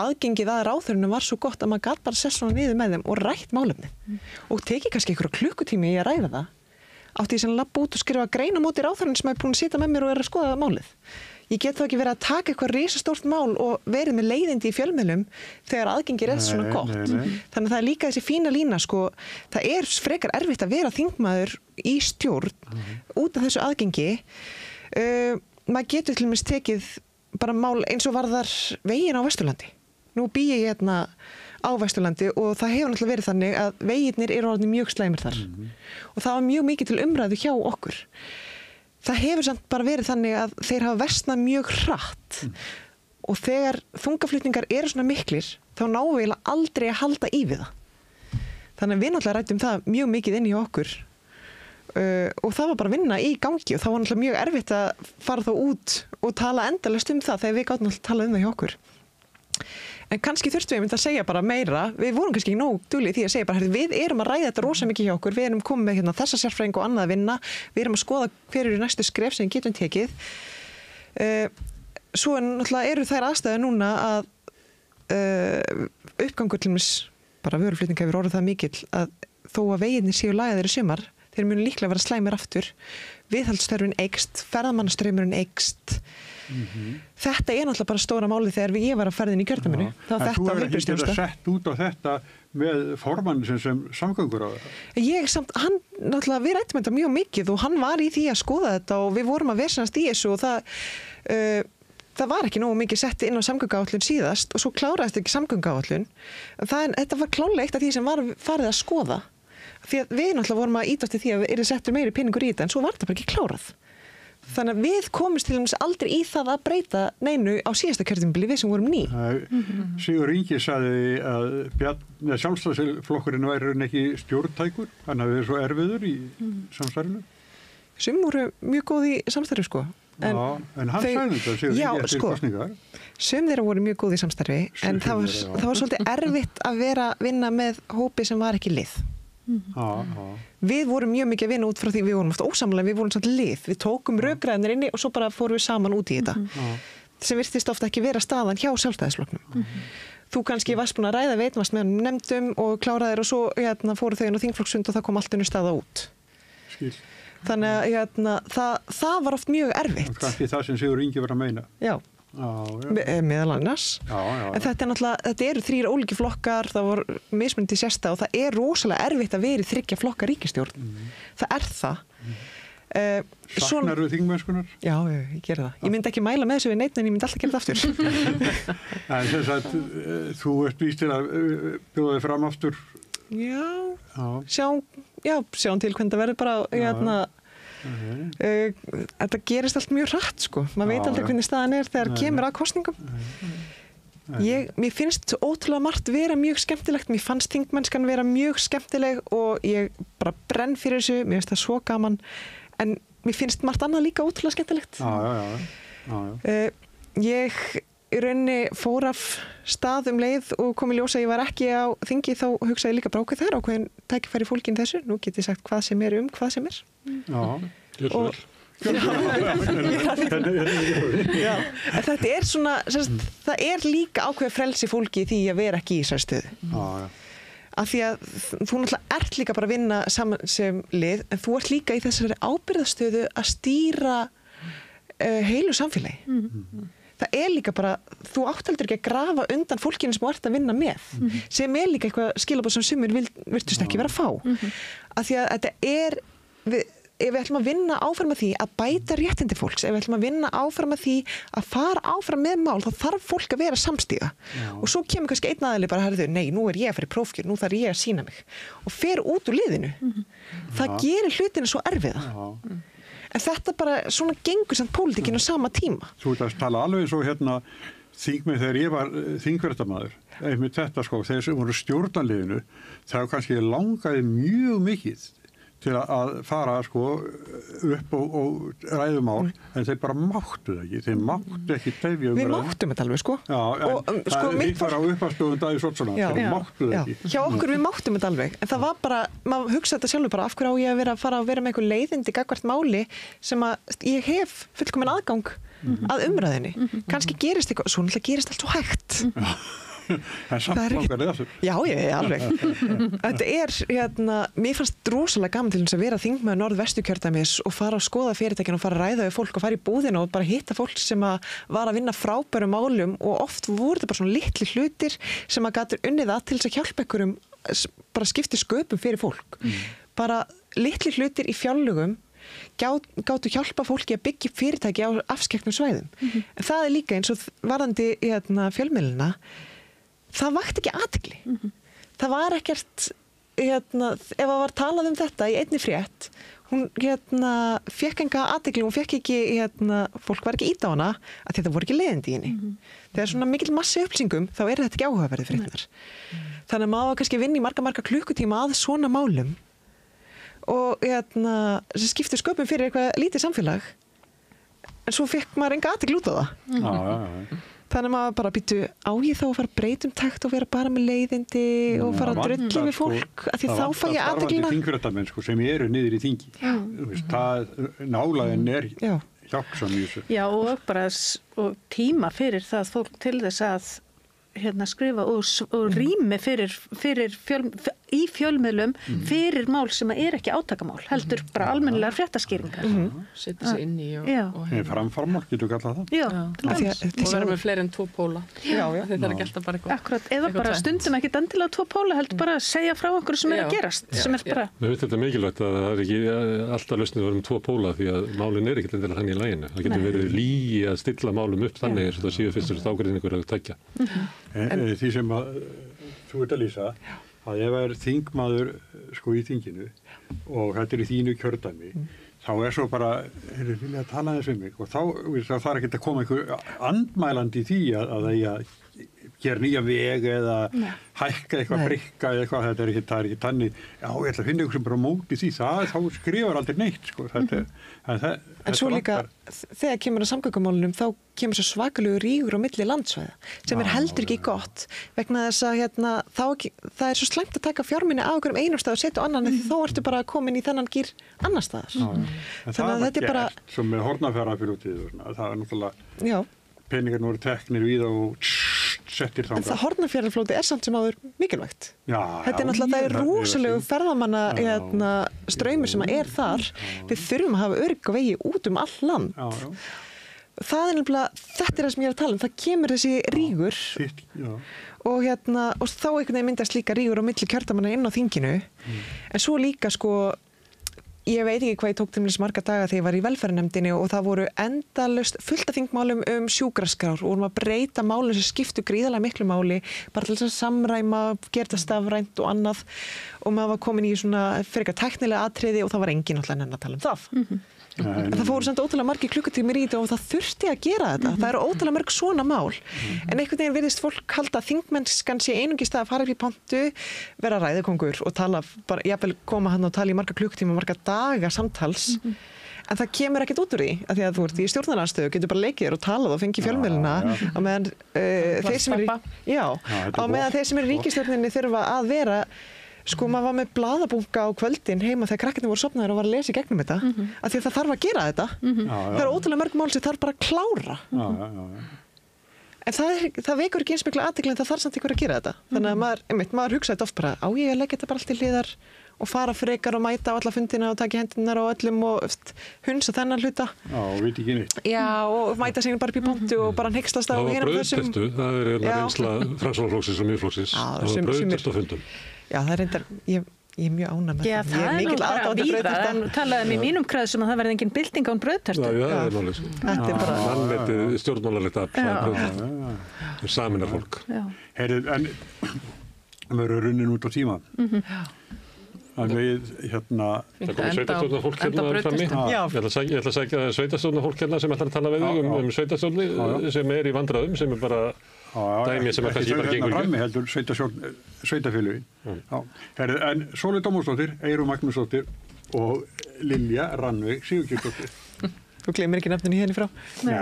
aðgengið að ráðherrunum var svo gott að maður gat bara sett svona niður með þeim og rætt málefni og tekið kannski einhverja klukkutími í að ræða það. Átti ég sem labba út og skrifa grein á móti ráðherrunum sem er búin að sitja með mér og er að skoða málið. Ég get þá ekki verið að taka eitthvað risastórt mál og verið með leiðindi í fjölmiðlum þegar aðgengið er svona gott. Þannig að það er líka þessi fína lína, sko, það er frekar erfitt að vera þingmaður í stjórn út af þessu aðgengi. Maður getur til og með tekið bara mál eins og varðar veginn á Vesturlandi. Nú bý ég hérna á Vesturlandi og það hefur náttúrulega verið þannig að veginnir eru orðnir mjög slæmir þar og það var mjög mikið til umræðu hjá okkur. Það hefur samt bara verið þannig að þeir hafa versnað mjög hratt og þegar þungaflutningar eru svona miklir þá náum við aldrei að halda í við það. Þannig að við náttúrulega ræddum það mjög mikið inn í okkur og það var bara vinna í gangi og það var náttúrulega mjög erfitt að fara þá út og tala endalaust um það þegar við gátum náttúrulega að tala um það hjá okkur. En kannski þurftum við að segja bara meira, við vorum kannski ekki nóg duglegir því að segja bara, við erum að ræða þetta rosa mikið hjá okkur, við erum komið með þessa sérfræðingu og annað að vinna, við erum að skoða hver eru næstu skref sem við getum tekið. Svo náttúrulega eru þær aðstæður núna að uppgangur til dæmis, bara vöruflutninga hefur orðið það mikill að þó að veginni séu lagaðir í sumar, þeir munu líklega vera slæmir aftur, viðhaldsþörfin eykst, ferðamannastraumurinn eykst. Þetta er náttúrulega bara stóra máli þegar ég var að ferðin í kjördæminu. Þú er ekki getað sett út á þetta með formann sem samgöngur á þetta? Hann náttúrulega, við rættum þetta mjög mikið og hann var í því að skoða þetta og við vorum að versnast í þessu og það var ekki nógu mikið sett inn á samgönguáætlun síðast og svo kláraðist ekki samgönguáætlun. Þetta var klálega eitt af því sem var farið að skoða. Því að við náttúrulega vorum að ýtast í því að yrði settur meiri peningur í þetta en svo var þetta bara ekki klárað. Þannig að við komumst til dæmis aldrei í það að breyta neinu á síðasta kjörtímabili við sem vorum ný. Sigur Ingi sagði að sjálfstæðisflokkurinn væri ekki stjórntækur, hann hafi verið svo erfiður í samstarfinu. Sum voru mjög góð í samstarfi, sko. En hann sagði þetta, Sigur Ingi, eftir kosningar. Sum þeirra voru mjög góð í samstarfi, en það var svolítið erfitt að vinna með hópi sem var ekki lið. Við vorum mjög mikið að vinna út frá því við vorum oft ósamlega, við vorum svolítið lið, við tókum rökræðinir inni og svo bara fórum við saman út í þetta sem virtist ofta ekki vera staðan hjá Sjálfstæðisflokknum. Þú kannski varst búin að ræða við einn, varst með nefndum og kláraðir og svo fóru þau inn á þingflokksfund og það kom allt önnur staða út. Skil. Þannig að það var oft mjög erfitt. Og kannski það sem Sigur Ingi var að meina. Já. Meðal annars. En þetta eru 3 ólíki flokkar, það voru mismunandi sérsta og það er rosalega erfitt að vera í 3 flokka ríkisstjórn. Það er það. Saknar þú þingmennskunar? Já, ég gera það. Ég myndi ekki mæla með þessu við neitt, en ég myndi alltaf gera það aftur. En þess að þú ert víst til að bjóða þig fram aftur? Já. Sjáum til hvernig það verður bara þetta gerist allt mjög hratt, sko. Maður veit aldrei hvernig staðan er þegar kemur að kosningum. Mér finnst ótrúlega margt vera mjög skemmtilegt. Mér fannst þingmennskan vera mjög skemmtileg og ég bara brenn fyrir þessu. Mér finnst það svo gaman. En mér finnst margt annað líka ótrúlega skemmtilegt. Ég í rauninni fór af stað leið og kom í ljós að ég var ekki á þingi, þá hugsaði ég líka bara okkur þar ákveðin tækifæri fólkin þessu. Nú get ég sagt hvað sem er hvað sem er. En þetta er svona, það er líka ákveð frelsi fólki í því að vera ekki í þessari stöðu. Af því að þú náttúrulega ert líka bara að vinna saman sem lið, en þú ert líka í þessari ábyrgðarstöðu að stýra heilu samfélagi. Það er líka bara, þú átt heldur ekki að grafa undan fólkinu sem þú ert að vinna með, sem er líka eitthvað skilabóð sem sumir virtust ekki vera að fá. Af því að þetta er, ef við ætlum að vinna áfram að því að bæta réttindi fólks, ef við ætlum að vinna áfram að því að fara áfram með mál, þá þarf fólk að vera samstíga. Og svo kemur kannski einn aðili bara, nei, nú er ég að fara í prófkjör, nú þarf ég að sýna mig. Og fer út úr liðinu. Það gerir hlutina svo erfiða. En þetta bara, svona gengur samt pólitíkin á sama tíma. Þú ert að tala alveg svo þingmenn þegar ég var þingverðamaður. Einmitt þetta þeir sem voru stjórnarliðinu, það kannski langaði mjög mikið til að fara upp og ræðumál, en þeir bara máttu það ekki. Þeir máttu ekki tefja Við máttum þetta alveg, Já, en það er líka á uppastöðum Davíðs Oddssonar. Þeir máttu það ekki. Hjá okkur við máttum þetta alveg, en það var bara, maður hugsaði þetta sjálfur bara, af hverju á ég að fara að vera með einhver leiðindi gagnvart máli sem að ég hef fullkominn aðgang að umræðinni. Kannski gerist eitthvað, svo náttúrulega gerist allt svo hægt. En samt langar þið aftur. Já, alveg. Þetta er, mér fannst rosalega gaman til þess að vera þingmaður Norðvesturkjördæmis og fara að skoða fyrirtækin og fara að ræða við fólk og fara í búðina og bara hitta fólk sem var að vinna frábærum málum og oft voru þetta bara svona litli hlutir sem að gætur unnið að til þess að hjálpa einhverjum, bara skipti sköpum fyrir fólk. Bara litli hlutir í fjárlögum gátu hjálpa fólki að byggja fyrirtæki á afskekknum svæðum. En það er líka eins og varðandi fjölmiðlana. Það vakti ekki athygli. Það var ekkert, ef það var talað um þetta í einni frétt, hún fekk enga athygli, hún fekk ekki, fólk var ekki ít á hana, að þetta voru ekki leiðindi í henni. Þegar svona mikill massi upplýsingum, þá er þetta ekki áhugaverði fréttar. Þannig að maður kannski vinna í marga klukkutíma að svona málum og sem skiptir sköpum fyrir eitthvað lítið samfélag, en svo fekk maður enga athygli út á það. Já. Þannig að maður bara býtu á ég þá að fara breytum takt og vera bara með leiðindi og fara að drulli við fólk af því þá fæ ég athyglina. Það vantar þingfréttamenn sem eru niður í þingi. Nálæðin er hjálpsam í þessu. Já, og bara tíma fyrir það fólk til þess að skrifa og rými í fjölmiðlum fyrir mál sem er ekki átakamál, heldur bara almennilega fréttaskýringar. Setja sig inn í og framfarmál, getur kallað það. Já, og vera með fleiri en 2 póla. Þetta er ekki alltaf bara eitthvað. Akkurat, eða bara stundum ekki endilega 2 póla, heldur bara að segja frá einhverju sem er að gerast. Sem er bara... Mér finnst þetta mikilvægt að það er ekki alltaf lausnið að vera með 2 póla því að málin er ekki endilega þannig í laginu. Það getur verið lygi að stilla málum upp þannig eins og það séu fyrst og ágreiningur að tækja. Því sem þú ert að lýsa, að ef það er þingmaður í þinginu og þetta er í þínu kjördæmi, þá svo bara, vilja að tala þess mig og þá þarf ekki að koma einhver andmælandi í því að gera nýja veg eða hækka eitthvað, brikka eða eitthvað, það er ekki tannig, já, ég ætla að finna ykkur sem bara móti því þá skrifar aldrei neitt, sko, En svo líka, þegar kemur að samgöngumálunum, þá kemur svo svakalegu rígur á milli landsvæða, sem heldur ekki gott, vegna þess að það er svo slæmt að taka fjármuni á einhverjum einum stað og setja á annan, því þá ertu bara komin í þennan gír annar staðar. Þannig að þetta er bara... Svo með Hornafjarðarfljótið, það er náttúrulega, peningar voru teknir við og settir þangað. Það Hornafjarðarfljótið er samt sem áður mikilvægt. Þetta er náttúrulega, það er rosalegu ferðamanna straumur sem er þar. Við þurfum að hafa örygg á vegi út all land. Það er nefnilega, þetta er það sem ég er að tala það kemur þessi rígur og þá einhvern veginn myndast líka rígur á milli kjördæmanna inn á þinginu. En svo líka ég veit ekki hvað ég tók til marga daga þegar ég var í velferðarnefndinni og það voru endalaust fullt af þingmálum sjúkraskrár og vorum að breyta málum sem skiptu gríðarlega miklu máli, bara til þess að samræma, gera það stafrænt og annað og maður var komin í svona frekar tæknilega atriði og það var engin alltaf enn að tala það. En það fóru samt ótrúlega margir klukkutímir í þetta og það þurfti að gera þetta. Það eru ótrúlega mörg svona mál. En einhvern veginn virðist fólk halda að þingmennskan sé einungis það að fara upp í pontu, vera ræðukóngur og tala, bara jafnvel koma hann og tala í marga klukkutíma, marga daga samtals. En það kemur ekkert út úr því, af því að þú ert í stjórnarandsstöðu, getur bara leikið þér og talað og fengið fjölmiðluna á meðan þeir sem eru í ríkisstjórninni þurfa að vera maður var með blaðabunka á kvöldin heima þegar krakkarnir voru sofnaðir og var að lesa í gegnum þetta af því að það þarf að gera þetta það eru ótrúlega mörg mál sem þarf bara að klára en það vekur ekki eins mikla athygli en það þarf samt ykkur að gera þetta þannig að maður hugsa þetta oft bara á ég að leggja þetta bara allt til hliðar og fara frekar og mæta á alla fundina og taka hendunar á öllum og hunsa þennan hluta veit ekki neitt og mæta sig bara upp í pontu og bara hneykslast á brauðtertu, það er reynsla Framsóknarflokksins og Miðflokksins það var brauðtertu á fundum Já, það er reyndar, ég er mjög ánægð með það. Það er nú bara víða, en talaði í mínum kreðsum að það verði engin bylting án brauðtertu. Það er málið. Þetta er bara... Mannmetið stjórnmálalegt afl, það er saminar fólk. Heyrðu, en við erum runnin út á tíma. En við, Það kom sveitarstjórnarfólk frammi. Ég ætla að segja sveitarstjórnarfólk sem ætlar að tala við þig sveitarstjórni sem er í vandræðum, sem er bara... dæmi sem kannski bara gengur ekki. Heldur sveitarfélögin. En Sólveig Dómsdóttir, Eyrún Magnúsdóttir og Lilja Rannveig Sigurgeirsdóttir. Þú gleymir ekki nafninu hérna frá? Nei,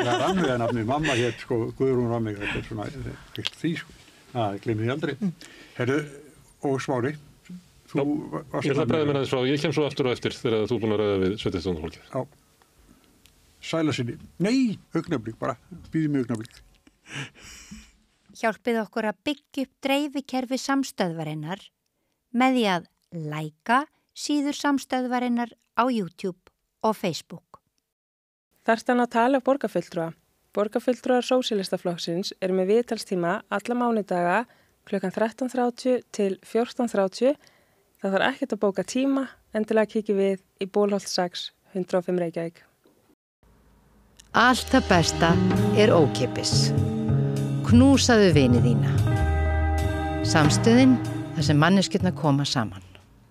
Rannveig er nafninu. Mamma hét Guðrún Rannveig. Þetta er svona, því það gleymir ég aldrei. Og Smári, þú varst... Ég ætla að bregða mér aðeins frá. Ég kem svo aftur og eftir þegar þú er búin að ræða við sveitarstjórnarfólkið. Sæla sinni. Nei, augnablik bara. Býðum mig augnablik. Hjálpið okkur að byggja upp dreifikerfi samstöðvarinnar með því að læka síður samstöðvarinnar á YouTube og Facebook. Þarftu að tala borgarfulltrúa. Borgarfulltrúar Sósíalistaflokksins eru með viðtalstíma alla mánudaga klukkan 13:30 til 14:30. Það þarf ekkert að bóka tíma, endilega kíkja við í Bólholt 6, 105 Reykjavík. Allt það besta er ókeypis. Knúsaðu vini þína. Samstöðin þar sem manneskjurnar koma saman.